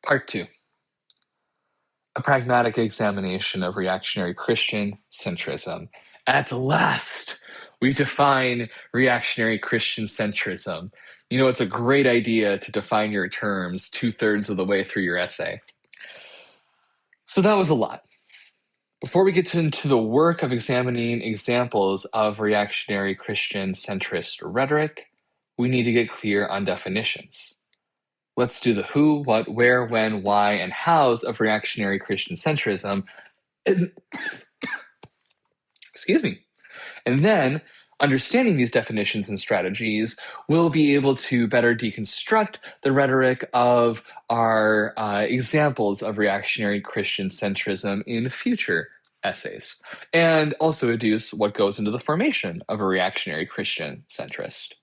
S1: Part 2. A pragmatic examination of reactionary Christian centrism. At last, we define reactionary Christian centrism. You know, it's a great idea to define your terms 2/3 of the way through your essay. So that was a lot. Before we get into the work of examining examples of reactionary Christian centrist rhetoric, we need to get clear on definitions. Let's do the who, what, where, when, why, and hows of reactionary Christian centrism. Excuse me. And then, understanding these definitions and strategies, we'll be able to better deconstruct the rhetoric of our examples of reactionary Christian centrism in future essays, and also deduce what goes into the formation of a reactionary Christian centrist.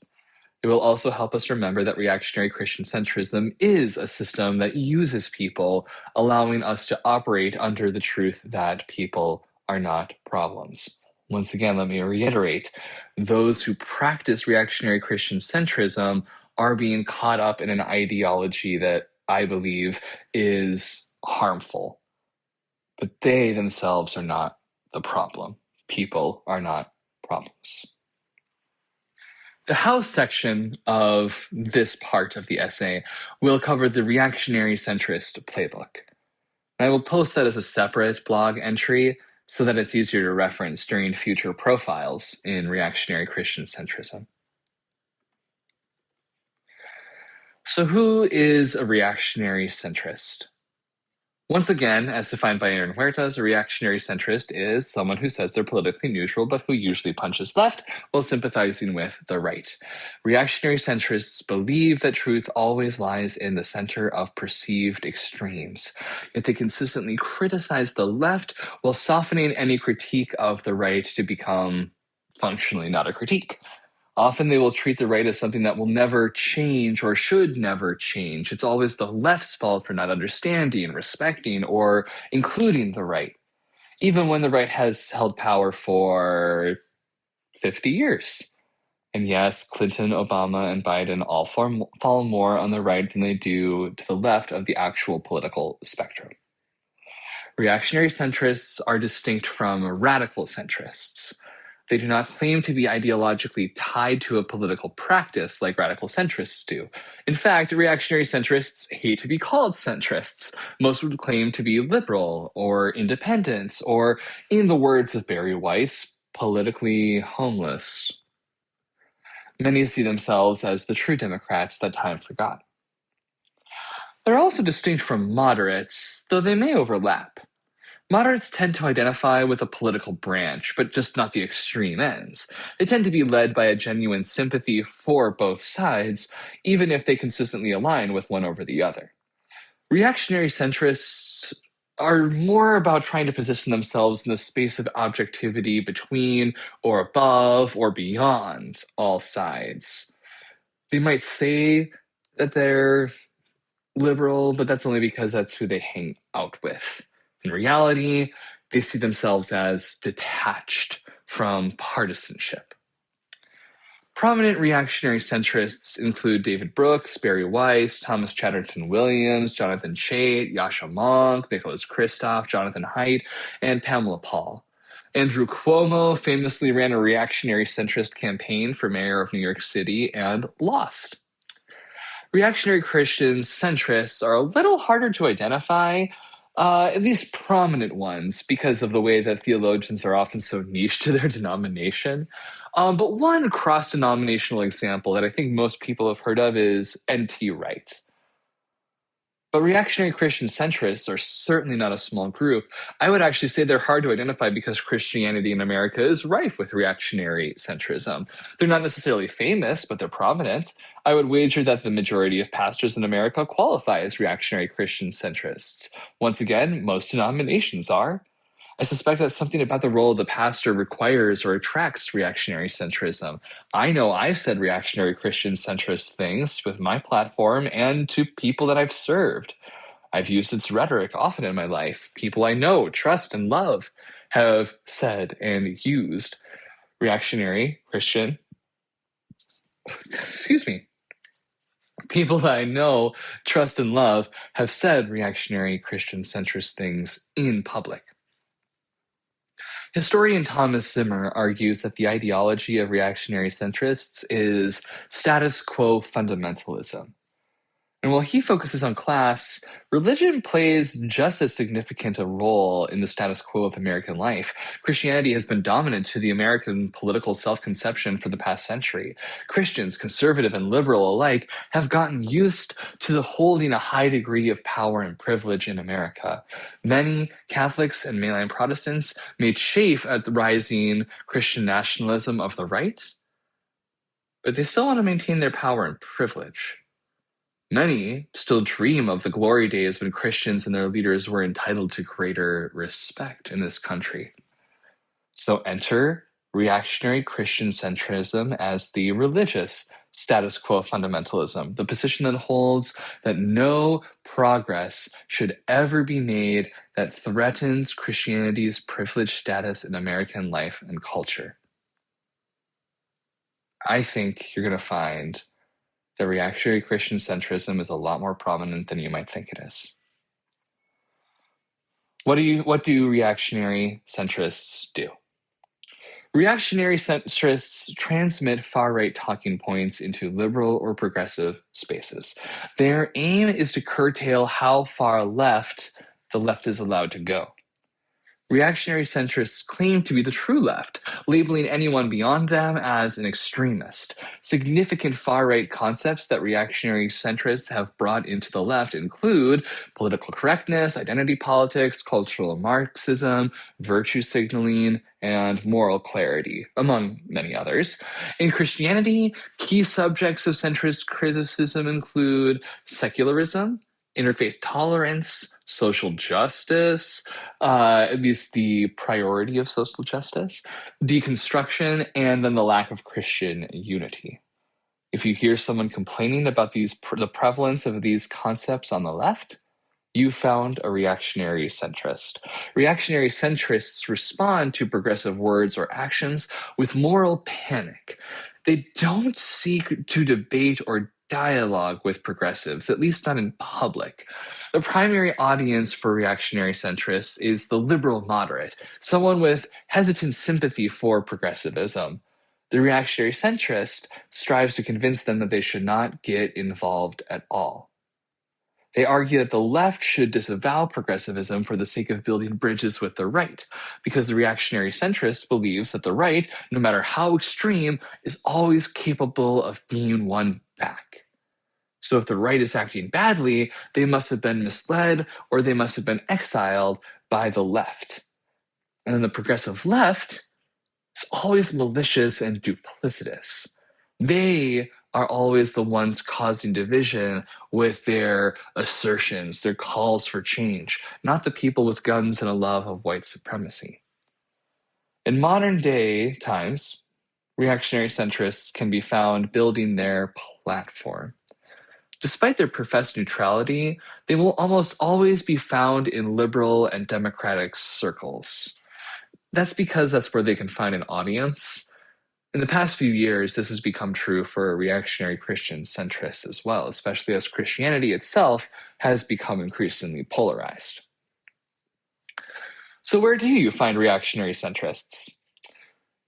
S1: It will also help us remember that reactionary Christian centrism is a system that uses people, allowing us to operate under the truth that people are not problems. Once again, let me reiterate, those who practice reactionary Christian centrism are being caught up in an ideology that I believe is harmful. But they themselves are not the problem. People are not problems. The how section of this part of the essay will cover the reactionary centrist playbook. I will post that as a separate blog entry so that it's easier to reference during future profiles in reactionary Christian centrism. So who is a reactionary centrist? Once again, as defined by Aaron Huertas, a reactionary centrist is someone who says they're politically neutral, but who usually punches left while sympathizing with the right. Reactionary centrists believe that truth always lies in the center of perceived extremes, yet they consistently criticize the left while softening any critique of the right to become functionally not a critique. Often they will treat the right as something that will never change or should never change. It's always the left's fault for not understanding, respecting, or including the right, even when the right has held power for 50 years. And yes, Clinton, Obama, and Biden all fall more on the right than they do to the left of the actual political spectrum. Reactionary centrists are distinct from radical centrists. They do not claim to be ideologically tied to a political practice like radical centrists do. In fact, reactionary centrists hate to be called centrists. Most would claim to be liberal or independent, or, in the words of Barry Weiss, politically homeless. Many see themselves as the true Democrats that time forgot. They're also distinct from moderates, though they may overlap. Moderates tend to identify with a political branch, but just not the extreme ends. They tend to be led by a genuine sympathy for both sides, even if they consistently align with one over the other. Reactionary centrists are more about trying to position themselves in the space of objectivity between or above or beyond all sides. They might say that they're liberal, but that's only because that's who they hang out with. In reality, they see themselves as detached from partisanship. Prominent reactionary centrists include David Brooks, Barry Weiss, Thomas Chatterton Williams, Jonathan Chait, Yasha Monk, Nicholas Kristof, Jonathan Haidt, and Pamela Paul. Andrew Cuomo famously ran a reactionary centrist campaign for mayor of New York City and lost. Reactionary Christian centrists are a little harder to identify, At least prominent ones, because of the way that theologians are often so niche to their denomination. But one cross-denominational example that I think most people have heard of is N.T. Wright. But reactionary Christian centrists are certainly not a small group. I would actually say they're hard to identify because Christianity in America is rife with reactionary centrism. They're not necessarily famous, but they're prominent. I would wager that the majority of pastors in America qualify as reactionary Christian centrists. Once again, most denominations are. I suspect that something about the role of the pastor requires or attracts reactionary centrism. I know I've said reactionary Christian centrist things with my platform and to people that I've served. I've used its rhetoric often in my life. People I know, trust, and love have said and used reactionary Christian. Excuse me. People that I know, trust, and love have said reactionary Christian centrist things in public. Historian Thomas Zimmer argues that the ideology of reactionary centrists is status quo fundamentalism. And while he focuses on class, religion plays just as significant a role in the status quo of American life. Christianity has been dominant to the American political self-conception for the past century. Christians, conservative and liberal alike, have gotten used to the holding a high degree of power and privilege in America. Many Catholics and Mainline Protestants may chafe at the rising Christian nationalism of the right, but they still want to maintain their power and privilege. Many still dream of the glory days when Christians and their leaders were entitled to greater respect in this country. So enter reactionary Christian centrism as the religious status quo fundamentalism, the position that holds that no progress should ever be made that threatens Christianity's privileged status in American life and culture. I think you're going to find that reactionary Christian centrism is a lot more prominent than you might think it is. What do reactionary centrists do? Reactionary centrists transmit far-right talking points into liberal or progressive spaces. Their aim is to curtail how far left the left is allowed to go. Reactionary centrists claim to be the true left, labeling anyone beyond them as an extremist. Significant far-right concepts that reactionary centrists have brought into the left include political correctness, identity politics, cultural Marxism, virtue signaling, and moral clarity, among many others. In Christianity, key subjects of centrist criticism include secularism, interfaith tolerance, social justice, at least the priority of social justice, deconstruction, and then the lack of Christian unity. If you hear someone complaining about the prevalence of these concepts on the left, you found a reactionary centrist. Reactionary centrists respond to progressive words or actions with moral panic. They don't seek to debate or dialogue with progressives, at least not in public. The primary audience for reactionary centrists is the liberal moderate, someone with hesitant sympathy for progressivism. The reactionary centrist strives to convince them that they should not get involved at all. They argue that the left should disavow progressivism for the sake of building bridges with the right, because the reactionary centrist believes that the right, no matter how extreme, is always capable of being won back. So if the right is acting badly, they must have been misled or they must have been exiled by the left. And then the progressive left is always malicious and duplicitous. They are always the ones causing division with their assertions, their calls for change, not the people with guns and a love of white supremacy. In modern day times, reactionary centrists can be found building their platform. Despite their professed neutrality, they will almost always be found in liberal and democratic circles. That's because that's where they can find an audience. In the past few years, this has become true for reactionary Christian centrists as well, especially as Christianity itself has become increasingly polarized. So where do you find reactionary centrists?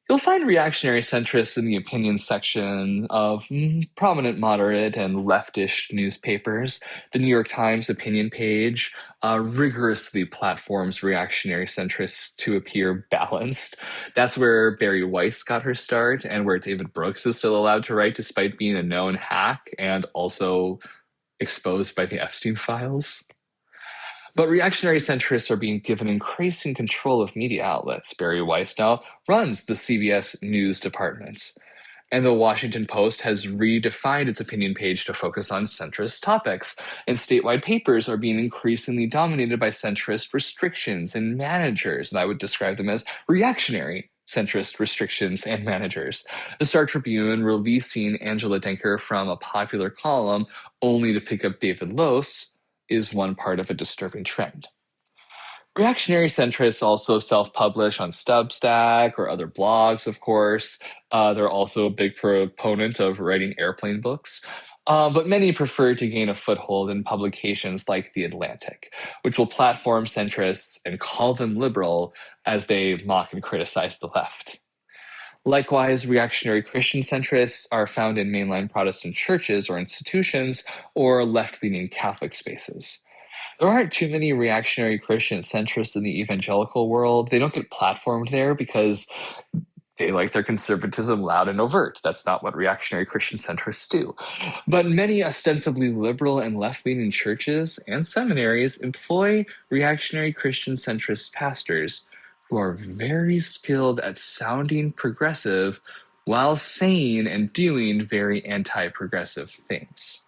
S1: You'll find reactionary centrists in the opinion section of prominent moderate and leftish newspapers. The New York Times opinion page rigorously platforms reactionary centrists to appear balanced. That's where Barry Weiss got her start, and where David Brooks is still allowed to write despite being a known hack and also exposed by the Epstein files. But reactionary centrists are being given increasing control of media outlets. Barry Weiss now runs the CBS News department. And the Washington Post has redefined its opinion page to focus on centrist topics. And statewide papers are being increasingly dominated by centrist restrictions and managers. And I would describe them as reactionary centrist restrictions and managers. The Star Tribune releasing Angela Denker from a popular column only to pick up David Lose is one part of a disturbing trend. Reactionary centrists also self-publish on Substack or other blogs, of course. They're also a big proponent of writing airplane books. But many prefer to gain a foothold in publications like The Atlantic, which will platform centrists and call them liberal as they mock and criticize the left. Likewise, reactionary Christian centrists are found in mainline Protestant churches or institutions or left-leaning Catholic spaces. There aren't too many reactionary Christian centrists in the evangelical world. They don't get platformed there because they like their conservatism loud and overt. That's not what reactionary Christian centrists do. But many ostensibly liberal and left-leaning churches and seminaries employ reactionary Christian centrist pastors who are very skilled at sounding progressive while saying and doing very anti-progressive things.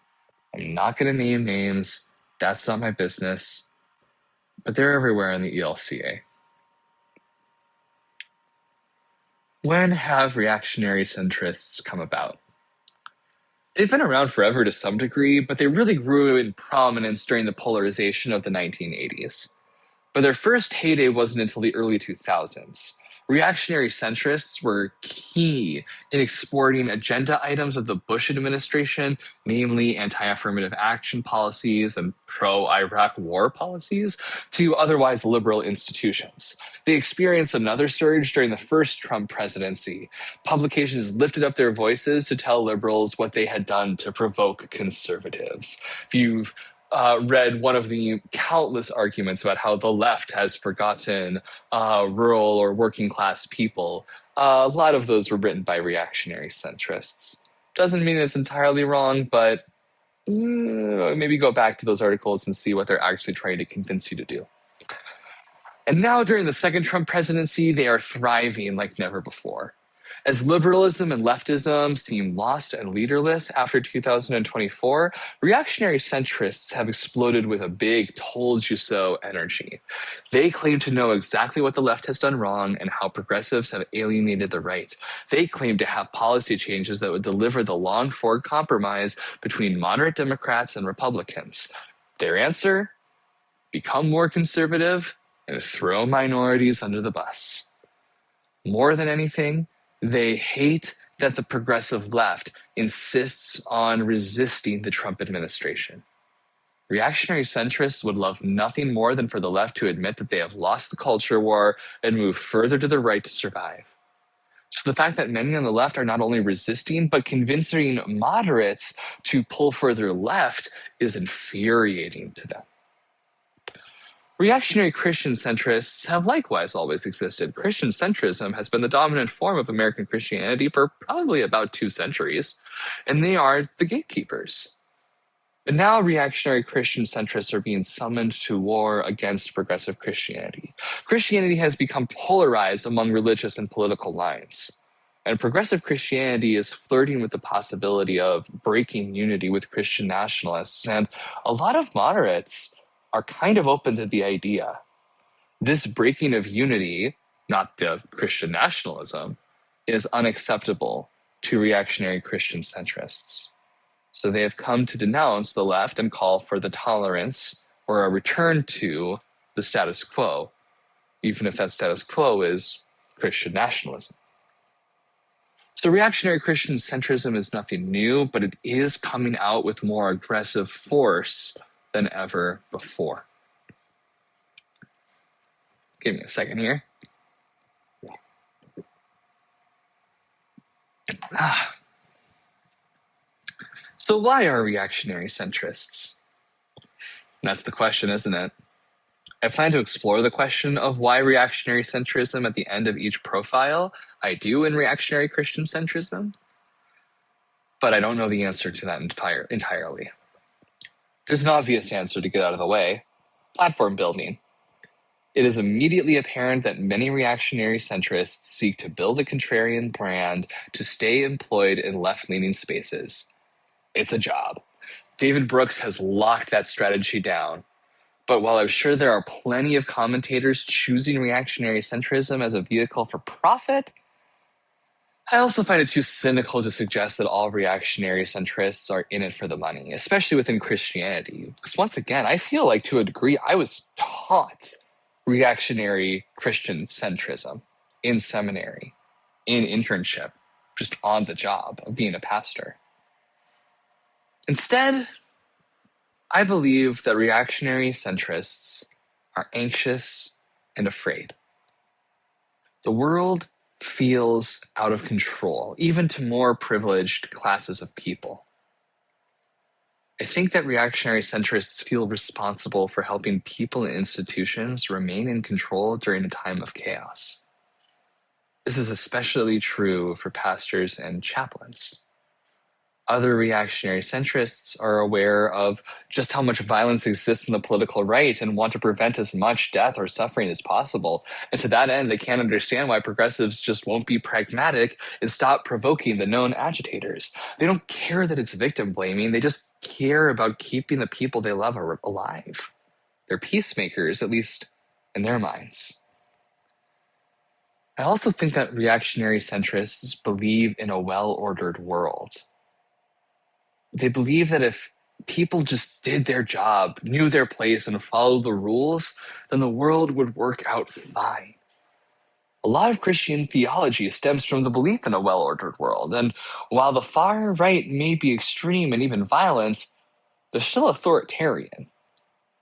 S1: I'm not going to name names. That's not my business. But they're everywhere in the ELCA. When have reactionary centrists come about? They've been around forever to some degree, but they really grew in prominence during the polarization of the 1980s. But their first heyday wasn't until the early 2000s. Reactionary centrists were key in exporting agenda items of the Bush administration, namely anti-affirmative action policies and pro-Iraq war policies, to otherwise liberal institutions. They experienced another surge during the first Trump presidency. Publications lifted up their voices to tell liberals what they had done to provoke conservatives. If you've read one of the countless arguments about how the left has forgotten rural or working class people. A lot of those were written by reactionary centrists. Doesn't mean it's entirely wrong, but maybe go back to those articles and see what they're actually trying to convince you to do. And now during the second Trump presidency, they are thriving like never before. As liberalism and leftism seem lost and leaderless after 2024, reactionary centrists have exploded with a big told you so energy. They claim to know exactly what the left has done wrong and how progressives have alienated the right. They claim to have policy changes that would deliver the longed-for compromise between moderate Democrats and Republicans. Their answer? Become more conservative and throw minorities under the bus. More than anything, they hate that the progressive left insists on resisting the Trump administration. Reactionary centrists would love nothing more than for the left to admit that they have lost the culture war and move further to the right to survive. So the fact that many on the left are not only resisting, but convincing moderates to pull further left is infuriating to them. Reactionary Christian centrists have likewise always existed. Christian centrism has been the dominant form of American Christianity for probably about 2 centuries, and they are the gatekeepers. But now reactionary Christian centrists are being summoned to war against progressive Christianity. Christianity has become polarized among religious and political lines. And progressive Christianity is flirting with the possibility of breaking unity with Christian nationalists, and a lot of moderates are kind of open to the idea. This breaking of unity, not the Christian nationalism, is unacceptable to reactionary Christian centrists. So they have come to denounce the left and call for the tolerance or a return to the status quo, even if that status quo is Christian nationalism. So reactionary Christian centrism is nothing new, but it is coming out with more aggressive force than ever before. Give me a second here. So why are reactionary centrists? That's the question, isn't it? I plan to explore the question of why reactionary centrism at the end of each profile. I do in reactionary Christian centrism, but I don't know the answer to that entirely. There's an obvious answer to get out of the way: platform building. It is immediately apparent that many reactionary centrists seek to build a contrarian brand to stay employed in left-leaning spaces. It's a job. David Brooks has locked that strategy down. But while I'm sure there are plenty of commentators choosing reactionary centrism as a vehicle for profit, I also find it too cynical to suggest that all reactionary centrists are in it for the money, especially within Christianity. Because once again, I feel like to a degree I was taught reactionary Christian centrism in seminary, in internship, just on the job of being a pastor. Instead, I believe that reactionary centrists are anxious and afraid. The world feels out of control, even to more privileged classes of people. I think that reactionary centrists feel responsible for helping people and institutions remain in control during a time of chaos. This is especially true for pastors and chaplains. Other reactionary centrists are aware of just how much violence exists in the political right and want to prevent as much death or suffering as possible. And to that end, they can't understand why progressives just won't be pragmatic and stop provoking the known agitators. They don't care that it's victim blaming. They just care about keeping the people they love alive. They're peacemakers, at least in their minds. I also think that reactionary centrists believe in a well-ordered world. They believe that if people just did their job, knew their place, and followed the rules, then the world would work out fine. A lot of Christian theology stems from the belief in a well-ordered world, and while the far right may be extreme and even violent, they're still authoritarian.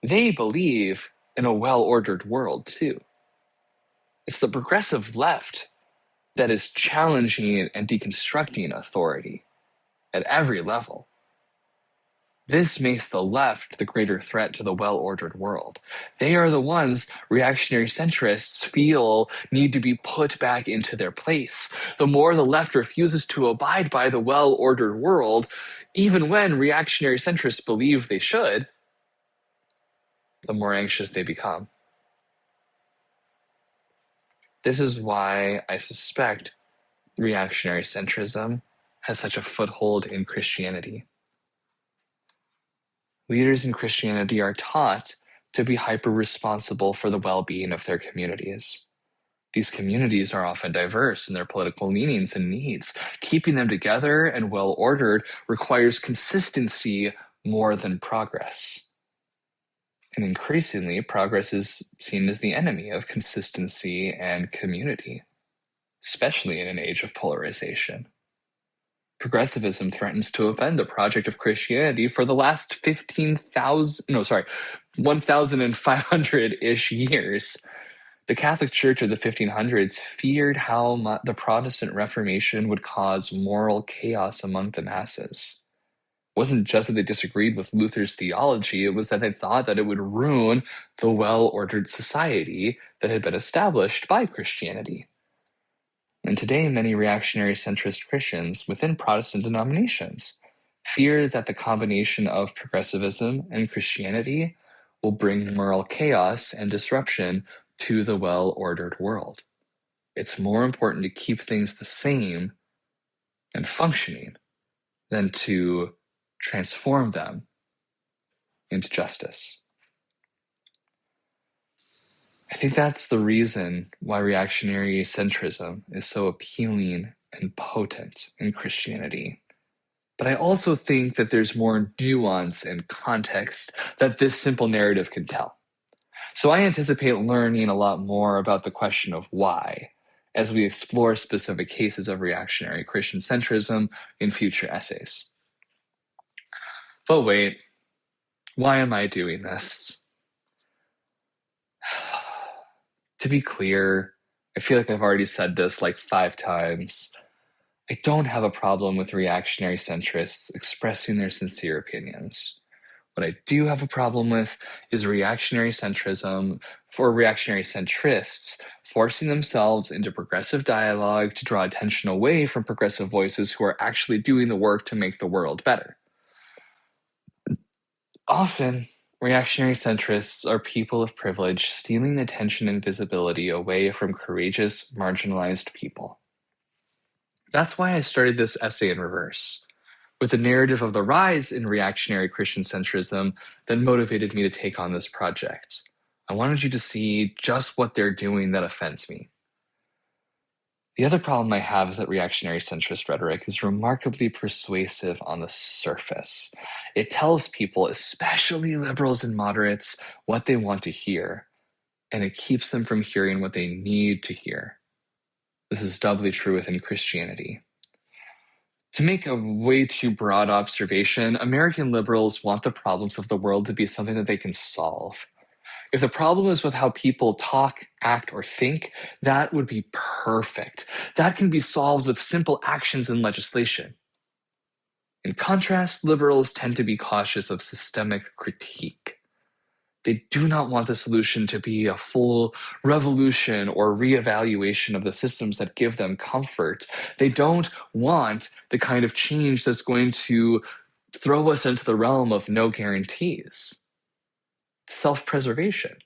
S1: They believe in a well-ordered world, too. It's the progressive left that is challenging and deconstructing authority at every level. This makes the left the greater threat to the well-ordered world. They are the ones reactionary centrists feel need to be put back into their place. The more the left refuses to abide by the well-ordered world, even when reactionary centrists believe they should, the more anxious they become. This is why I suspect reactionary centrism has such a foothold in Christianity. Leaders in Christianity are taught to be hyper-responsible for the well-being of their communities. These communities are often diverse in their political leanings and needs. Keeping them together and well-ordered requires consistency more than progress. And increasingly, progress is seen as the enemy of consistency and community, especially in an age of polarization. Progressivism threatens to upend the project of Christianity for the last 1,500-ish years. The Catholic Church of the 1500s feared how the Protestant Reformation would cause moral chaos among the masses. It wasn't just that they disagreed with Luther's theology, it was that they thought that it would ruin the well-ordered society that had been established by Christianity. And today, many reactionary centrist Christians within Protestant denominations fear that the combination of progressivism and Christianity will bring moral chaos and disruption to the well-ordered world. It's more important to keep things the same and functioning than to transform them into justice. I think that's the reason why reactionary centrism is so appealing and potent in Christianity. But I also think that there's more nuance and context that this simple narrative can tell. So I anticipate learning a lot more about the question of why as we explore specific cases of reactionary Christian centrism in future essays. But wait, why am I doing this? To be clear, I feel like I've already said this like 5 times. I don't have a problem with reactionary centrists expressing their sincere opinions. What I do have a problem with is reactionary centrism for reactionary centrists forcing themselves into progressive dialogue to draw attention away from progressive voices who are actually doing the work to make the world better. Often, reactionary centrists are people of privilege stealing attention and visibility away from courageous, marginalized people. That's why I started this essay in reverse, with the narrative of the rise in reactionary Christian centrism that motivated me to take on this project. I wanted you to see just what they're doing that offends me. The other problem I have is that reactionary centrist rhetoric is remarkably persuasive on the surface. It tells people, especially liberals and moderates, what they want to hear, and it keeps them from hearing what they need to hear. This is doubly true within Christianity. To make a way too broad observation, American liberals want the problems of the world to be something that they can solve. If the problem is with how people talk, act, or think, that would be perfect. That can be solved with simple actions and legislation. In contrast, liberals tend to be cautious of systemic critique. They do not want the solution to be a full revolution or reevaluation of the systems that give them comfort. They don't want the kind of change that's going to throw us into the realm of no guarantees. Self-preservation.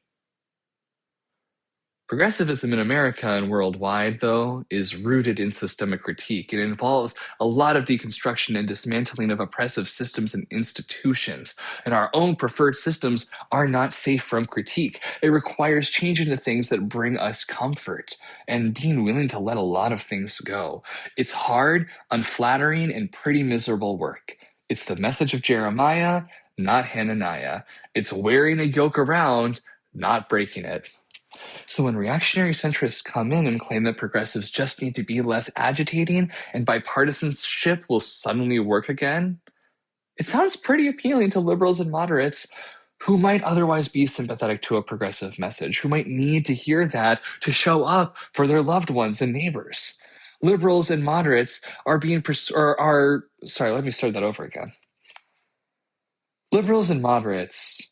S1: Progressivism in America and worldwide, though, is rooted in systemic critique. It involves a lot of deconstruction and dismantling of oppressive systems and institutions. And our own preferred systems are not safe from critique. It requires changing the things that bring us comfort and being willing to let a lot of things go. It's hard, unflattering, and pretty miserable work. It's the message of Jeremiah, not Hananiah. It's wearing a yoke around, not breaking it. So when reactionary centrists come in and claim that progressives just need to be less agitating and bipartisanship will suddenly work again, it sounds pretty appealing to liberals and moderates who might otherwise be sympathetic to a progressive message, who might need to hear that to show up for their loved ones and neighbors. Liberals and moderates are being sorry, let me start that over again. Liberals and moderates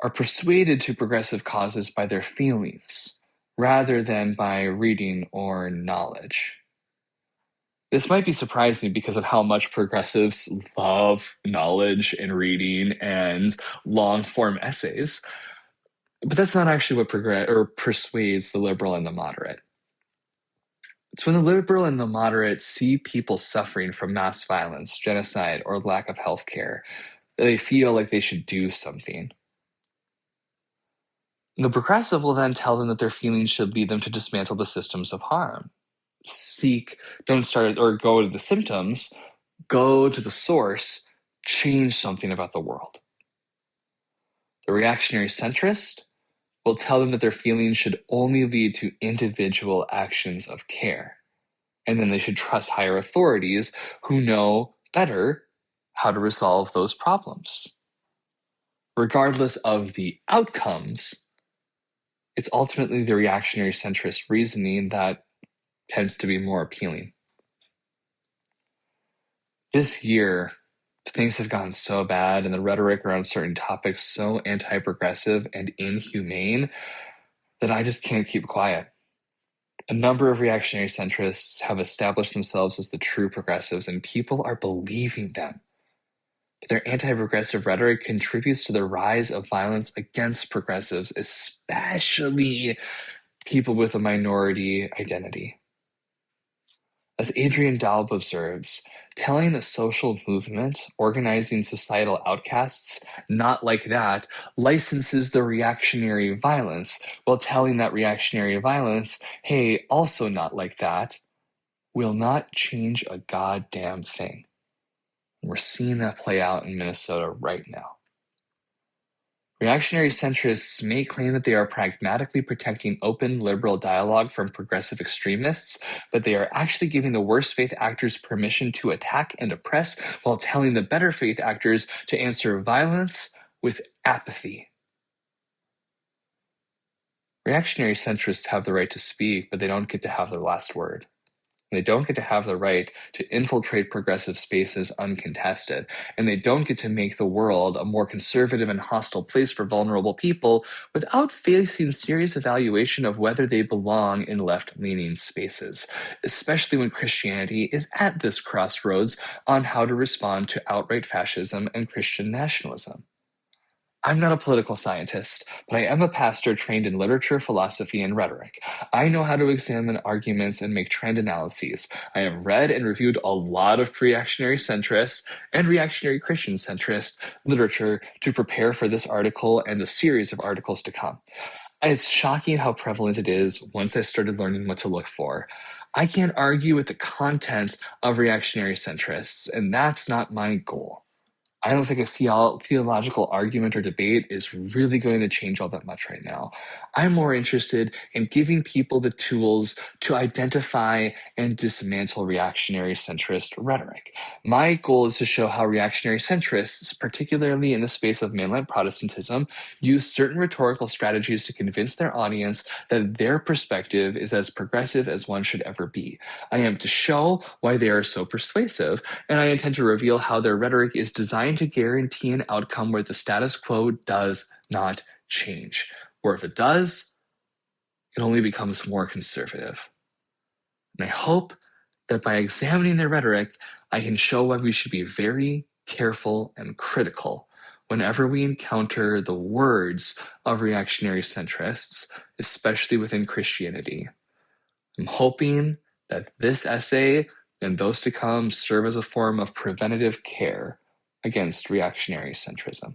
S1: are persuaded to progressive causes by their feelings, rather than by reading or knowledge. This might be surprising because of how much progressives love knowledge and reading and long-form essays, but that's not actually what persuades the liberal and the moderate. It's when the liberal and the moderate see people suffering from mass violence, genocide, or lack of health care that they feel like they should do something. The progressive will then tell them that their feelings should lead them to dismantle the systems of harm. Don't start or go to the symptoms, go to the source, change something about the world. The reactionary centrist will tell them that their feelings should only lead to individual actions of care, and then they should trust higher authorities who know better how to resolve those problems. Regardless of the outcomes, it's ultimately the reactionary centrist reasoning that tends to be more appealing. This year, things have gotten so bad and the rhetoric around certain topics so anti-progressive and inhumane that I just can't keep quiet. A number of reactionary centrists have established themselves as the true progressives, and people are believing them. But their anti-progressive rhetoric contributes to the rise of violence against progressives, especially people with a minority identity. As Adrian Dalb observes, telling a social movement organizing societal outcasts not like that licenses the reactionary violence, while telling that reactionary violence, hey, also not like that, will not change a goddamn thing. We're seeing that play out in Minnesota right now. Reactionary centrists may claim that they are pragmatically protecting open liberal dialogue from progressive extremists, but they are actually giving the worst faith actors permission to attack and oppress while telling the better faith actors to answer violence with apathy. Reactionary centrists have the right to speak, but they don't get to have the last word. They don't get to have the right to infiltrate progressive spaces uncontested. And they don't get to make the world a more conservative and hostile place for vulnerable people without facing serious evaluation of whether they belong in left-leaning spaces, especially when Christianity is at this crossroads on how to respond to outright fascism and Christian nationalism. I'm not a political scientist, but I am a pastor trained in literature, philosophy, and rhetoric. I know how to examine arguments and make trend analyses. I have read and reviewed a lot of reactionary centrist and reactionary Christian centrist literature to prepare for this article and the series of articles to come. It's shocking how prevalent it is once I started learning what to look for. I can't argue with the content of reactionary centrists, and that's not my goal. I don't think a theological argument or debate is really going to change all that much right now. I'm more interested in giving people the tools to identify and dismantle reactionary centrist rhetoric. My goal is to show how reactionary centrists, particularly in the space of mainline Protestantism, use certain rhetorical strategies to convince their audience that their perspective is as progressive as one should ever be. I am to show why they are so persuasive, and I intend to reveal how their rhetoric is designed to guarantee an outcome where the status quo does not change. Or if it does, it only becomes more conservative. And I hope that by examining their rhetoric, I can show why we should be very careful and critical whenever we encounter the words of reactionary centrists, especially within Christianity. I'm hoping that this essay and those to come serve as a form of preventative care against reactionary centrism.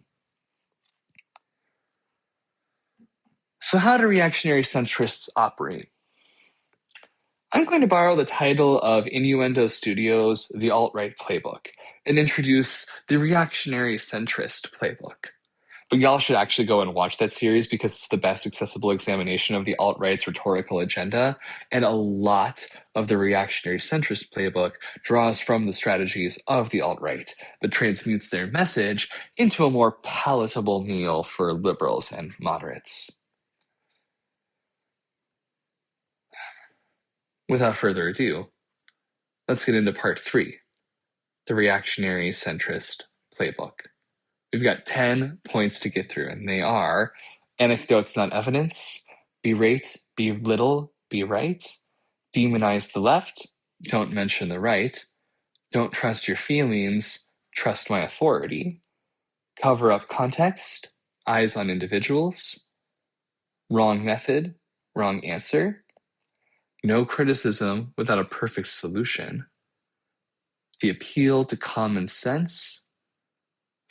S1: So how do reactionary centrists operate? I'm going to borrow the title of Innuendo Studios' The Alt-Right Playbook and introduce the Reactionary Centrist Playbook. But y'all should actually go and watch that series because it's the best accessible examination of the alt-right's rhetorical agenda, and a lot of the reactionary centrist playbook draws from the strategies of the alt-right, but transmutes their message into a more palatable meal for liberals and moderates. Without further ado, let's get into part 3, the reactionary centrist playbook. We've got 10 points to get through, and they are: anecdotes, not evidence; berate, belittle, be right; demonize the left, don't mention the right; don't trust your feelings, trust my authority; cover up context, eyes on individuals; wrong method, wrong answer; no criticism without a perfect solution; the appeal to common sense;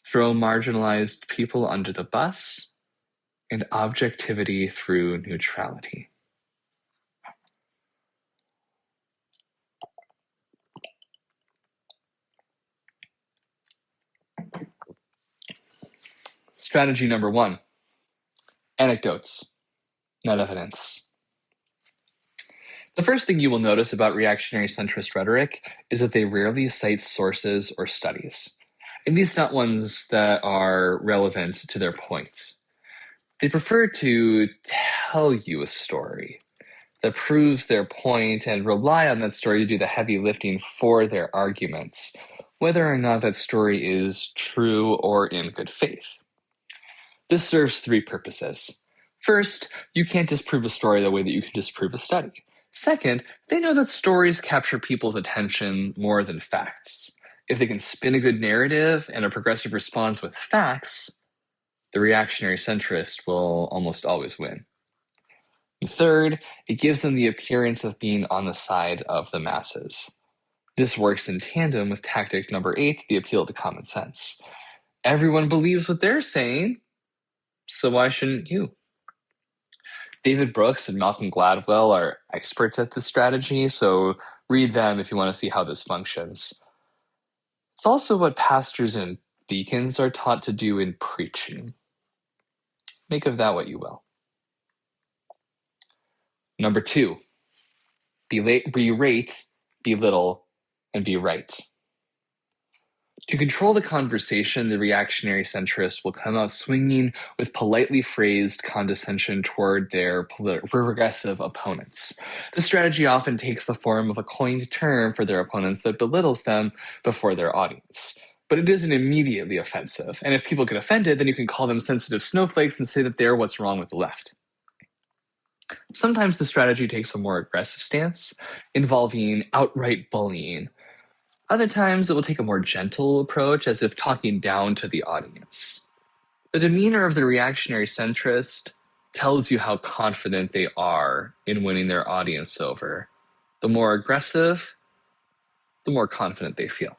S1: throw marginalized people under the bus; and objectivity through neutrality. Strategy number 1, anecdotes, not evidence. The first thing you will notice about reactionary centrist rhetoric is that they rarely cite sources or studies, at least not ones that are relevant to their points. They prefer to tell you a story that proves their point and rely on that story to do the heavy lifting for their arguments, whether or not that story is true or in good faith. This serves 3 purposes. First, you can't disprove a story the way that you can disprove a study. Second, they know that stories capture people's attention more than facts. If they can spin a good narrative and a progressive response with facts, the reactionary centrist will almost always win. And third, it gives them the appearance of being on the side of the masses. This works in tandem with tactic number 8, the appeal to common sense. Everyone believes what they're saying, so why shouldn't you? David Brooks and Malcolm Gladwell are experts at this strategy, so read them if you want to see how this functions. It's also what pastors and deacons are taught to do in preaching. Make of that what you will. Number 2, berate, belittle, and be right. To control the conversation, the reactionary centrist will come out swinging with politely phrased condescension toward their progressive opponents. This strategy often takes the form of a coined term for their opponents that belittles them before their audience. But it isn't immediately offensive, and if people get offended, then you can call them sensitive snowflakes and say that they're what's wrong with the left. Sometimes the strategy takes a more aggressive stance, involving outright bullying. Other times it will take a more gentle approach, as if talking down to the audience. The demeanor of the reactionary centrist tells you how confident they are in winning their audience over. The more aggressive, the more confident they feel.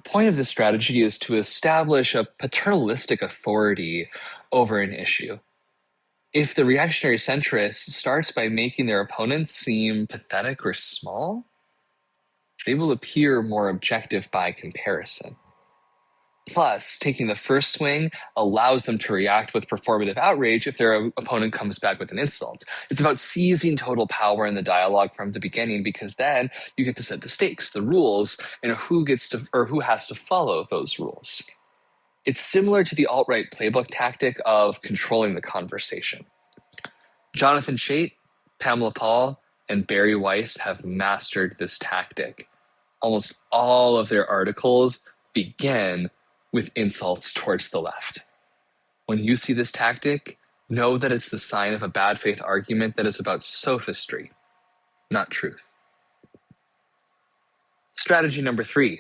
S1: The point of this strategy is to establish a paternalistic authority over an issue. If the reactionary centrist starts by making their opponents seem pathetic or small, they will appear more objective by comparison. Plus, taking the first swing allows them to react with performative outrage if their opponent comes back with an insult. It's about seizing total power in the dialogue from the beginning, because then you get to set the stakes, the rules, and who has to follow those rules. It's similar to the alt-right playbook tactic of controlling the conversation. Jonathan Chait, Pamela Paul, and Barry Weiss have mastered this tactic. Almost all of their articles begin with insults towards the left. When you see this tactic, know that it's the sign of a bad faith argument that is about sophistry, not truth. Strategy number 3,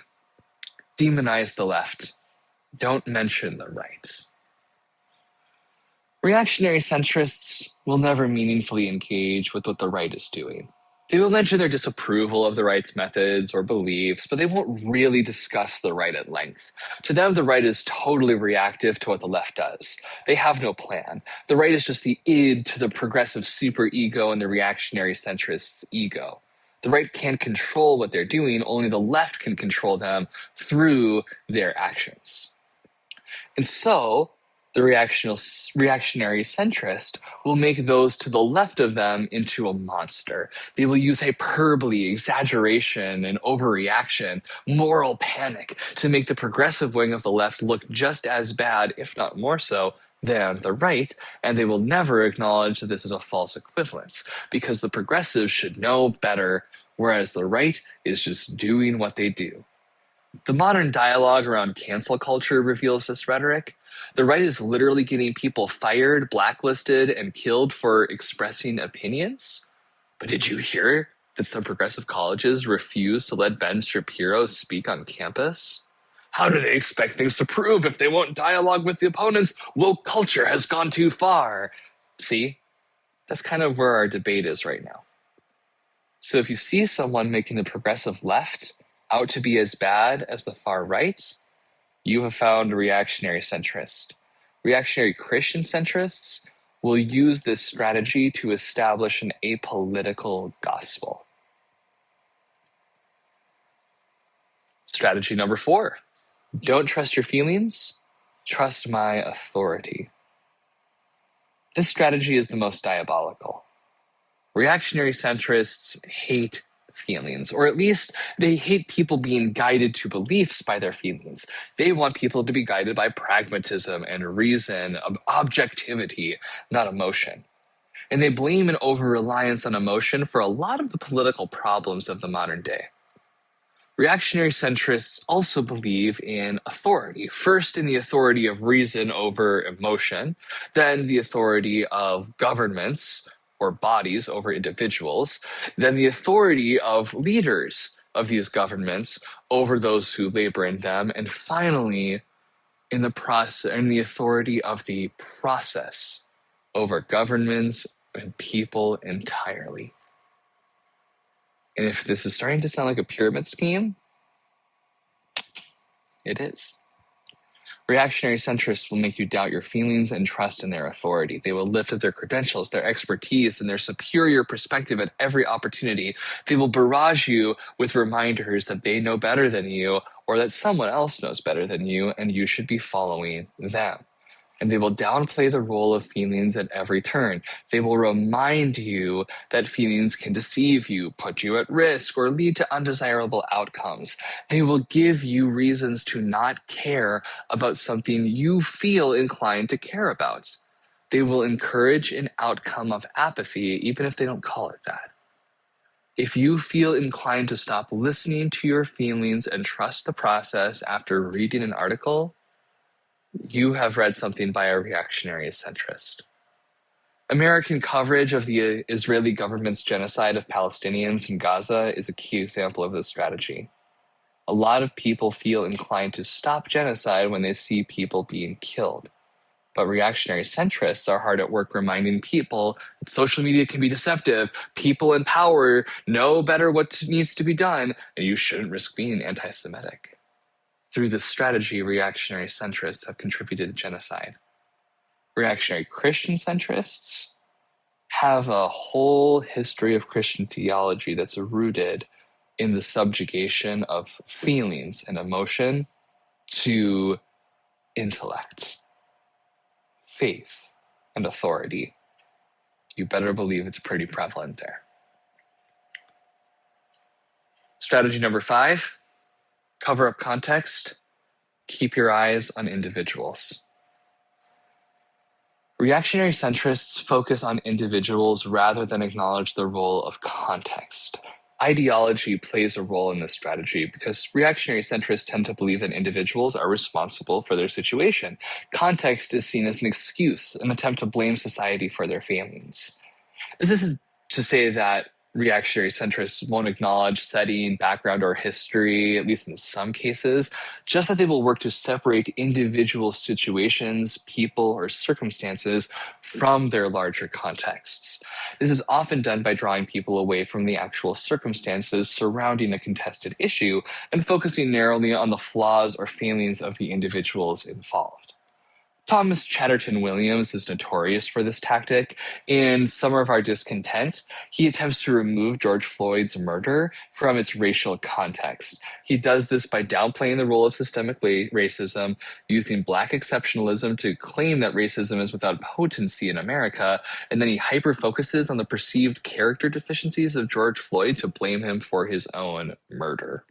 S1: demonize the left. Don't mention the right. Reactionary centrists will never meaningfully engage with what the right is doing. They will mention their disapproval of the right's methods or beliefs, but they won't really discuss the right at length. To them, the right is totally reactive to what the left does. They have no plan. The right is just the id to the progressive superego and the reactionary centrist's ego. The right can't control what they're doing, only the left can control them through their actions. And so, the reactionary centrist will make those to the left of them into a monster. They will use hyperbole, exaggeration, and overreaction, moral panic, to make the progressive wing of the left look just as bad, if not more so, than the right, and they will never acknowledge that this is a false equivalence, because the progressives should know better, whereas the right is just doing what they do. The modern dialogue around cancel culture reveals this rhetoric. The right is literally getting people fired, blacklisted, and killed for expressing opinions. But did you hear that some progressive colleges refuse to let Ben Shapiro speak on campus? How do they expect things to prove if they won't dialogue with the opponents? Woke culture has gone too far. See, that's kind of where our debate is right now. So if you see someone making the progressive left out to be as bad as the far right, you have found a reactionary centrist. Reactionary Christian centrists will use this strategy to establish an apolitical gospel. Strategy number 4, don't trust your feelings, trust my authority. This strategy is the most diabolical. Reactionary centrists hate feelings, or at least they hate people being guided to beliefs by their feelings. They want people to be guided by pragmatism and reason, objectivity, not emotion. And they blame an over-reliance on emotion for a lot of the political problems of the modern day. Reactionary centrists also believe in authority, first in the authority of reason over emotion, then the authority of governments or bodies over individuals, then the authority of leaders of these governments over those who labor in them, and finally, in the authority of the process over governments and people entirely. And if this is starting to sound like a pyramid scheme, it is. Reactionary centrists will make you doubt your feelings and trust in their authority. They will lift up their credentials, their expertise, and their superior perspective at every opportunity. They will barrage you with reminders that they know better than you, or that someone else knows better than you, and you should be following them. and they will downplay the role of feelings at every turn. They will remind you that feelings can deceive you, put you at risk, or lead to undesirable outcomes. They will give you reasons to not care about something you feel inclined to care about. They will encourage an outcome of apathy, even if they don't call it that. If you feel inclined to stop listening to your feelings and trust the process after reading an article, you have read something by a reactionary centrist. American coverage of the Israeli government's genocide of Palestinians in Gaza is a key example of this strategy. A lot of people feel inclined to stop genocide when they see people being killed. But reactionary centrists are hard at work reminding people that social media can be deceptive, people in power know better what needs to be done, and you shouldn't risk being anti-Semitic. Through this strategy, reactionary centrists have contributed to genocide. Reactionary Christian centrists have a whole history of Christian theology that's rooted in the subjugation of feelings and emotion to intellect, faith, and authority. You better believe it's pretty prevalent there. Strategy number 5, cover up context, keep your eyes on individuals. Reactionary centrists focus on individuals rather than acknowledge the role of context. Ideology plays a role in this strategy because reactionary centrists tend to believe that individuals are responsible for their situation. Context is seen as an excuse, an attempt to blame society for their failings. This isn't to say that reactionary centrists won't acknowledge setting, background, or history, at least in some cases, just that they will work to separate individual situations, people, or circumstances from their larger contexts. This is often done by drawing people away from the actual circumstances surrounding a contested issue and focusing narrowly on the flaws or failings of the individuals involved. Thomas Chatterton Williams is notorious for this tactic. In Summer of Our Discontent, he attempts to remove George Floyd's murder from its racial context. He does this by downplaying the role of systemic racism, using Black exceptionalism to claim that racism is without potency in America, and then he hyper-focuses on the perceived character deficiencies of George Floyd to blame him for his own murder.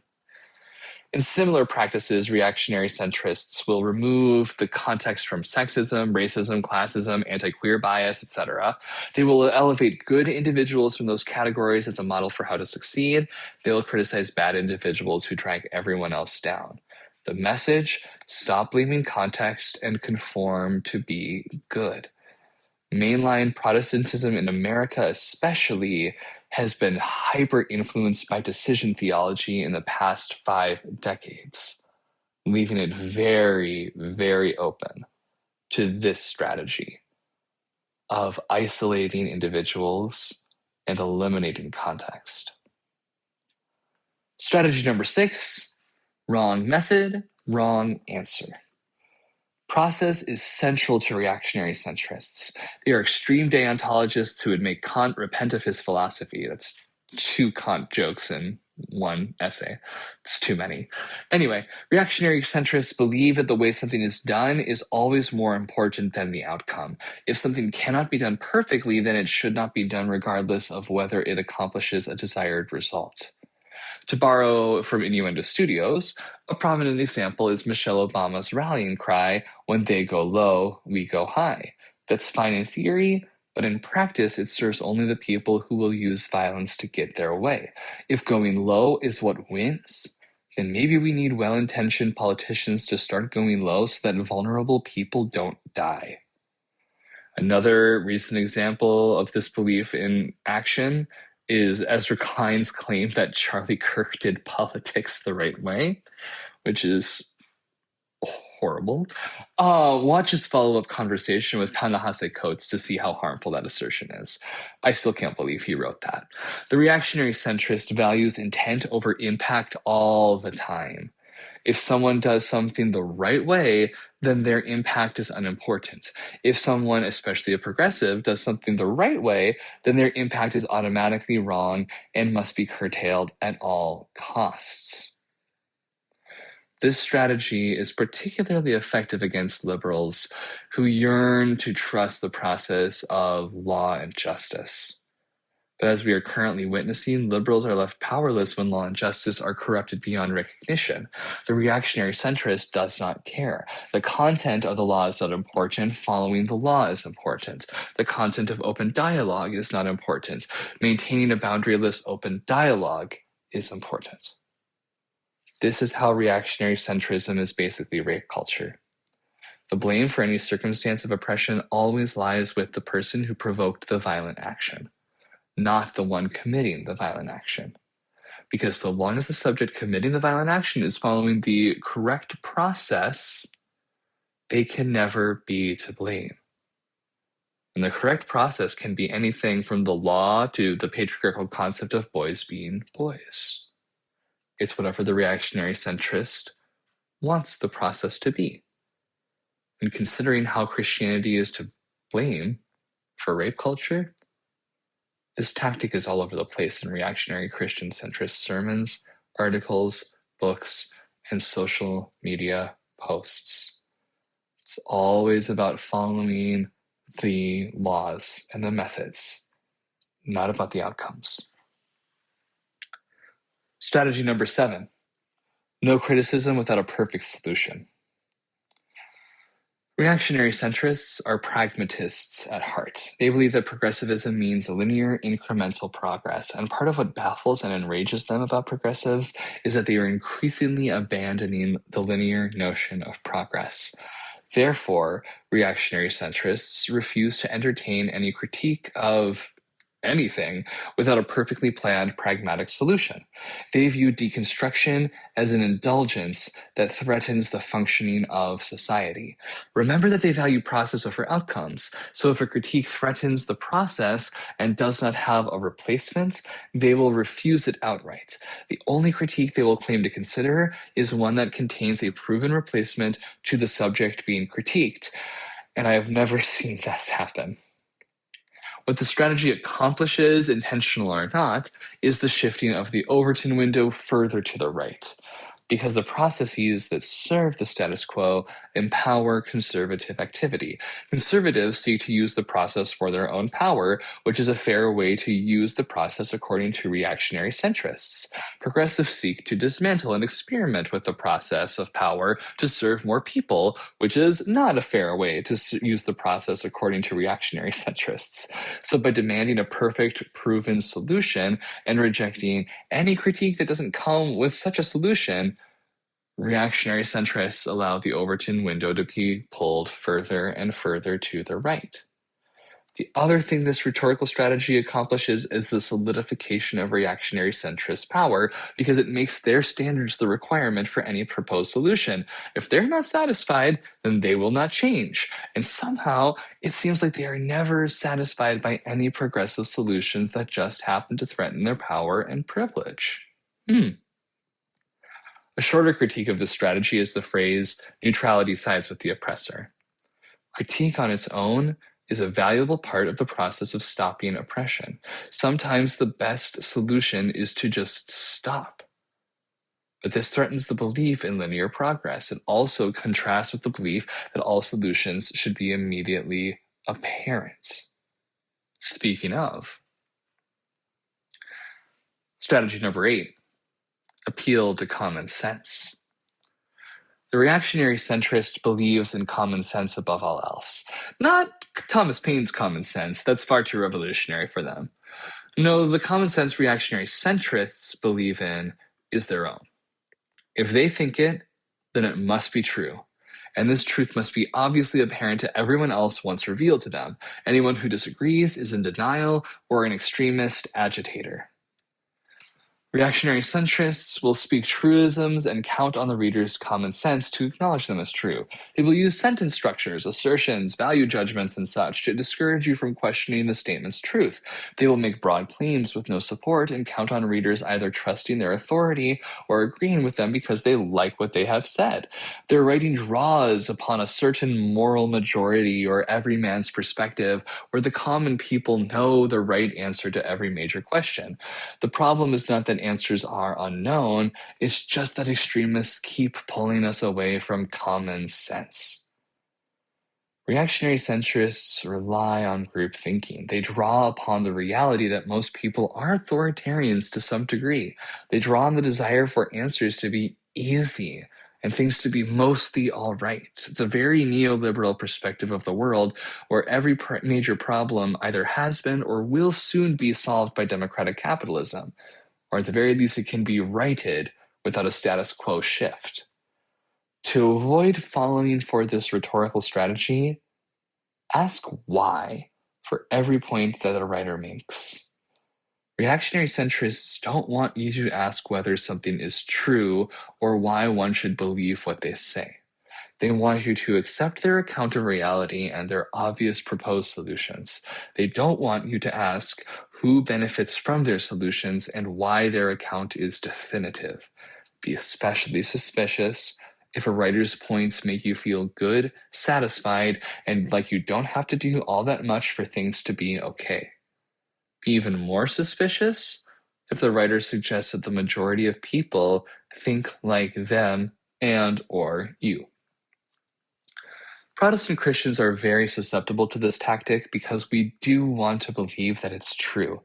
S1: In similar practices, reactionary centrists will remove the context from sexism, racism, classism, anti-queer bias, etc. They will elevate good individuals from those categories as a model for how to succeed. They will criticize bad individuals who drag everyone else down. The message: stop blaming context and conform to be good. Mainline Protestantism in America especially has been hyper-influenced by decision theology in the past 5 decades, leaving it very, very open to this strategy of isolating individuals and eliminating context. Strategy number 6, wrong method, wrong answer. Process is central to reactionary centrists. They are extreme deontologists who would make Kant repent of his philosophy. That's 2 Kant jokes in one essay. That's too many. Anyway, reactionary centrists believe that the way something is done is always more important than the outcome. If something cannot be done perfectly, then it should not be done regardless of whether it accomplishes a desired result. To borrow from Innuendo Studios, a prominent example is Michelle Obama's rallying cry, "When they go low, we go high." That's fine in theory, but in practice it serves only the people who will use violence to get their way. If going low is what wins, then maybe we need well-intentioned politicians to start going low so that vulnerable people don't die. Another recent example of this belief in action is Ezra Klein's claim that Charlie Kirk did politics the right way, which is horrible. Watch his follow-up conversation with Ta-Nehisi Coates to see how harmful that assertion is. I still can't believe he wrote that. The reactionary centrist values intent over impact all the time. If someone does something the right way, then their impact is unimportant. If someone, especially a progressive, does something the right way, then their impact is automatically wrong and must be curtailed at all costs. This strategy is particularly effective against liberals who yearn to trust the process of law and justice. But as we are currently witnessing, liberals are left powerless when law and justice are corrupted beyond recognition. The reactionary centrist does not care. The content of the law is not important. Following the law is important. The content of open dialogue is not important. Maintaining a boundaryless open dialogue is important. This is how reactionary centrism is basically rape culture. The blame for any circumstance of oppression always lies with the person who provoked the violent action, not the one committing the violent action. Because so long as the subject committing the violent action is following the correct process, they can never be to blame. And the correct process can be anything from the law to the patriarchal concept of boys being boys. It's whatever the reactionary centrist wants the process to be. And considering how Christianity is to blame for rape culture, this tactic is all over the place in reactionary Christian centrist sermons, articles, books, and social media posts. It's always about following the laws and the methods, not about the outcomes. Strategy number 7, no criticism without a perfect solution. Reactionary centrists are pragmatists at heart. They believe that progressivism means linear, incremental progress, and part of what baffles and enrages them about progressives is that they are increasingly abandoning the linear notion of progress. Therefore, reactionary centrists refuse to entertain any critique of anything without a perfectly planned pragmatic solution. They view deconstruction as an indulgence that threatens the functioning of society. Remember that they value process over outcomes, so if a critique threatens the process and does not have a replacement, they will refuse it outright. The only critique they will claim to consider is one that contains a proven replacement to the subject being critiqued, and I have never seen this happen. What the strategy accomplishes, intentional or not, is the shifting of the Overton window further to the right, because the processes that serve the status quo empower conservative activity. Conservatives seek to use the process for their own power, which is a fair way to use the process according to reactionary centrists. Progressives seek to dismantle and experiment with the process of power to serve more people, which is not a fair way to use the process according to reactionary centrists. So by demanding a perfect, proven solution and rejecting any critique that doesn't come with such a solution, reactionary centrists allow the Overton window to be pulled further and further to the right. The other thing this rhetorical strategy accomplishes is the solidification of reactionary centrist power because it makes their standards the requirement for any proposed solution. If they're not satisfied, then they will not change. And somehow, it seems like they are never satisfied by any progressive solutions that just happen to threaten their power and privilege. A shorter critique of this strategy is the phrase, neutrality sides with the oppressor. Critique on its own is a valuable part of the process of stopping oppression. Sometimes the best solution is to just stop. But this threatens the belief in linear progress. It also contrasts with the belief that all solutions should be immediately apparent. Speaking of, strategy number 8, appeal to common sense. The reactionary centrist believes in common sense above all else. Not Thomas Paine's common sense, that's far too revolutionary for them. No, the common sense reactionary centrists believe in is their own. If they think it, then it must be true. And this truth must be obviously apparent to everyone else once revealed to them. Anyone who disagrees is in denial or an extremist agitator. Reactionary centrists will speak truisms and count on the reader's common sense to acknowledge them as true. They will use sentence structures, assertions, value judgments, and such to discourage you from questioning the statement's truth. They will make broad claims with no support and count on readers either trusting their authority or agreeing with them because they like what they have said. Their writing draws upon a certain moral majority or every man's perspective where the common people know the right answer to every major question. The problem is not that answers are unknown. It's just that extremists keep pulling us away from common sense. Reactionary centrists rely on group thinking. They draw upon the reality that most people are authoritarians to some degree. They draw on the desire for answers to be easy and things to be mostly all right. It's a very neoliberal perspective of the world where every major problem either has been or will soon be solved by democratic capitalism, or at the very least it can be righted without a status quo shift. To avoid falling for this rhetorical strategy, ask why for every point that a writer makes. Reactionary centrists don't want you to ask whether something is true or why one should believe what they say. They want you to accept their account of reality and their obvious proposed solutions. They don't want you to ask who benefits from their solutions and why their account is definitive. Be especially suspicious if a writer's points make you feel good, satisfied, and like you don't have to do all that much for things to be okay. Be even more suspicious if the writer suggests that the majority of people think like them and or you. Protestant Christians are very susceptible to this tactic because we do want to believe that it's true.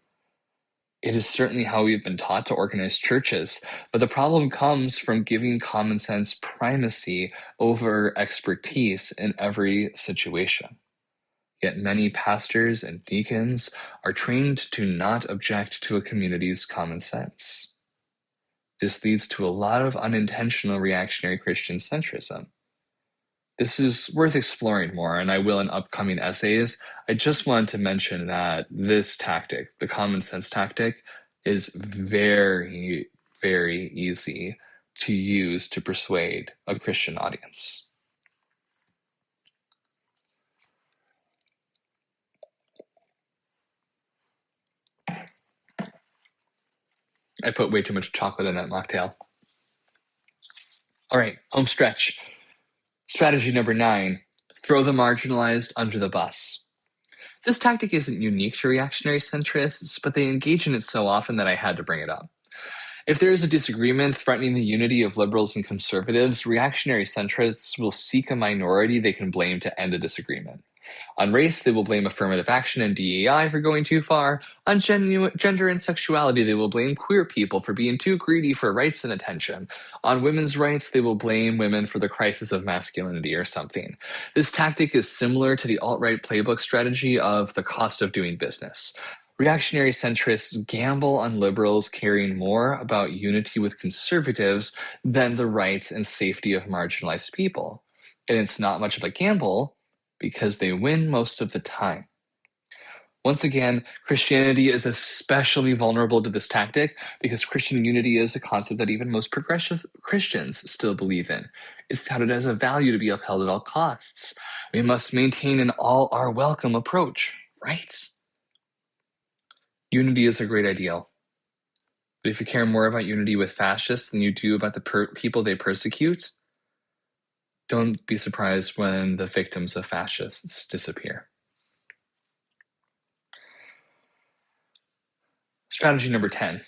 S1: It is certainly how we've been taught to organize churches, but the problem comes from giving common sense primacy over expertise in every situation. Yet many pastors and deacons are trained to not object to a community's common sense. This leads to a lot of unintentional reactionary Christian centrism. This is worth exploring more, and I will in upcoming essays. I just wanted to mention that this tactic, the common sense tactic, is very, very easy to use to persuade a Christian audience. I put way too much chocolate in that mocktail. All right, home stretch. Strategy number 9, throw the marginalized under the bus. This tactic isn't unique to reactionary centrists, but they engage in it so often that I had to bring it up. If there is a disagreement threatening the unity of liberals and conservatives, reactionary centrists will seek a minority they can blame to end the disagreement. On race, they will blame affirmative action and DEI for going too far. On gender and sexuality, they will blame queer people for being too greedy for rights and attention. On women's rights, they will blame women for the crisis of masculinity or something. This tactic is similar to the alt-right playbook strategy of the cost of doing business. Reactionary centrists gamble on liberals caring more about unity with conservatives than the rights and safety of marginalized people. And it's not much of a gamble, because they win most of the time. Once again, Christianity is especially vulnerable to this tactic because Christian unity is a concept that even most progressive Christians still believe in. It's touted as a value to be upheld at all costs. We must maintain an all are welcome approach, right? Unity is a great ideal. But if you care more about unity with fascists than you do about the people they persecute, don't be surprised when the victims of fascists disappear. Strategy number 10,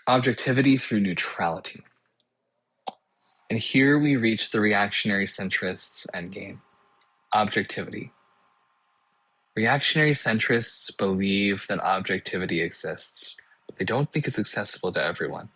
S1: objectivity through neutrality. And here we reach the reactionary centrists' endgame, objectivity. Reactionary centrists believe that objectivity exists, but they don't think it's accessible to everyone.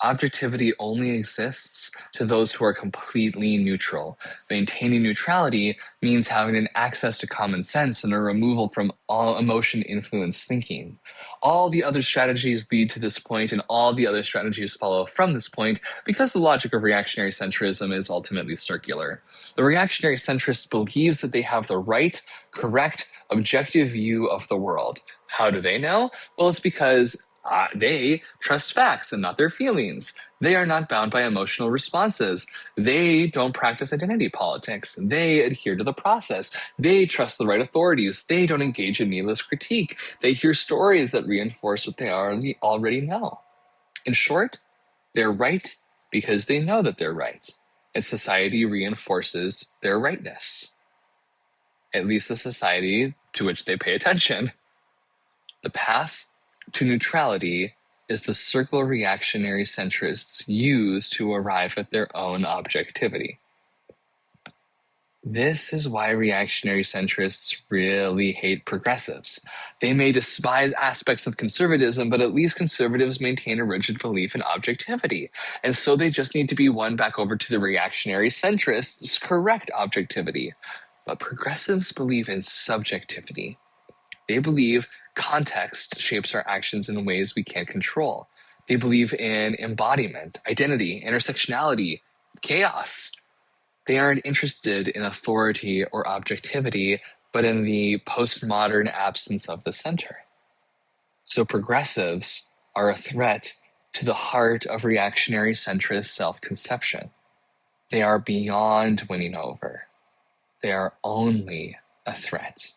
S1: Objectivity only exists to those who are completely neutral. Maintaining neutrality means having an access to common sense and a removal from all emotion-influenced thinking. All the other strategies lead to this point, and all the other strategies follow from this point because the logic of reactionary centrism is ultimately circular. The reactionary centrist believes that they have the right, correct, objective view of the world. How do they know? Well, it's because they trust facts and not their feelings. They are not bound by emotional responses. They don't practice identity politics. They adhere to the process. They trust the right authorities. They don't engage in needless critique. They hear stories that reinforce what they already know. In short, they're right because they know that they're right, and society reinforces their rightness. At least the society to which they pay attention. The path to neutrality is the circle reactionary centrists use to arrive at their own objectivity. This is why reactionary centrists really hate progressives. They may despise aspects of conservatism, but at least conservatives maintain a rigid belief in objectivity, and so they just need to be won back over to the reactionary centrists' correct objectivity. But progressives believe in subjectivity. They believe context shapes our actions in ways we can't control. They believe in embodiment, identity, intersectionality, chaos. They aren't interested in authority or objectivity, but in the postmodern absence of the center. So progressives are a threat to the heart of reactionary centrist self-conception. They are beyond winning over. They are only a threat.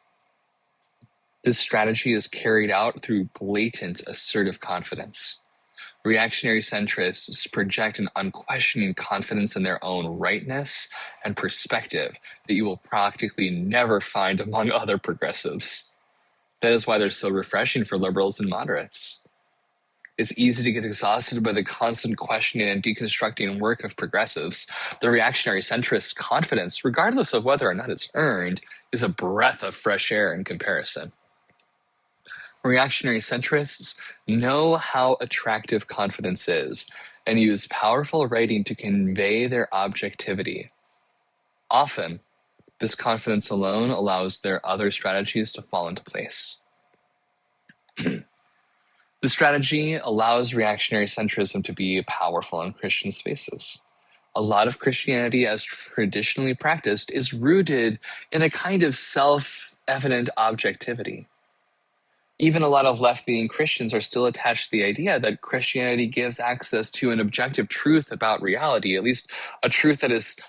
S1: This strategy is carried out through blatant assertive confidence. Reactionary centrists project an unquestioning confidence in their own rightness and perspective that you will practically never find among other progressives. That is why they're so refreshing for liberals and moderates. It's easy to get exhausted by the constant questioning and deconstructing work of progressives. The reactionary centrists' confidence, regardless of whether or not it's earned, is a breath of fresh air in comparison. Reactionary centrists know how attractive confidence is and use powerful writing to convey their objectivity. Often, this confidence alone allows their other strategies to fall into place. The strategy allows reactionary centrism to be powerful in Christian spaces. A lot of Christianity, as traditionally practiced, is rooted in a kind of self-evident objectivity. Even a lot of left-leaning Christians are still attached to the idea that Christianity gives access to an objective truth about reality, at least a truth that is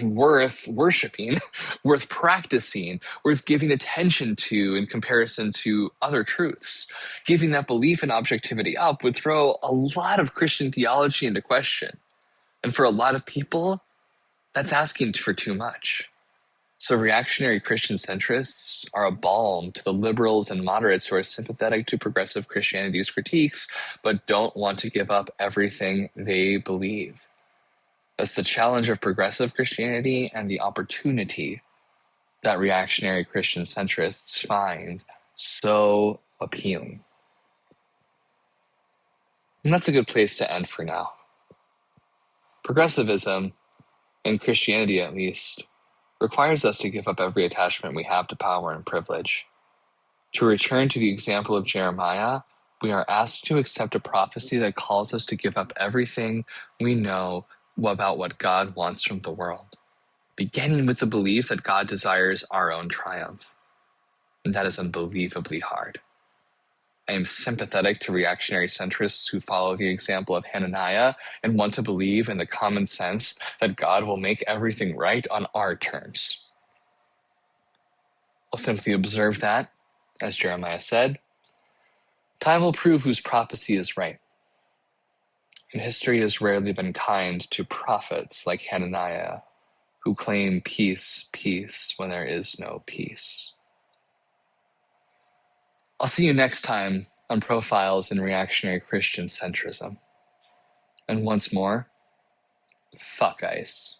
S1: worth worshiping, worth practicing, worth giving attention to in comparison to other truths. Giving that belief in objectivity up would throw a lot of Christian theology into question. And for a lot of people, that's asking for too much. So reactionary Christian centrists are a balm to the liberals and moderates who are sympathetic to progressive Christianity's critiques, but don't want to give up everything they believe. That's the challenge of progressive Christianity and the opportunity that reactionary Christian centrists find so appealing. And that's a good place to end for now. Progressivism, in Christianity at least, requires us to give up every attachment we have to power and privilege. To return to the example of Jeremiah, we are asked to accept a prophecy that calls us to give up everything we know about what God wants from the world, beginning with the belief that God desires our own triumph. And that is unbelievably hard. I am sympathetic to reactionary centrists who follow the example of Hananiah and want to believe in the common sense that God will make everything right on our terms. I'll simply observe that, as Jeremiah said, time will prove whose prophecy is right. And history has rarely been kind to prophets like Hananiah, who claim peace, peace, when there is no peace. I'll see you next time on Profiles in Reactionary Christian Centrism. And once more, fuck ICE.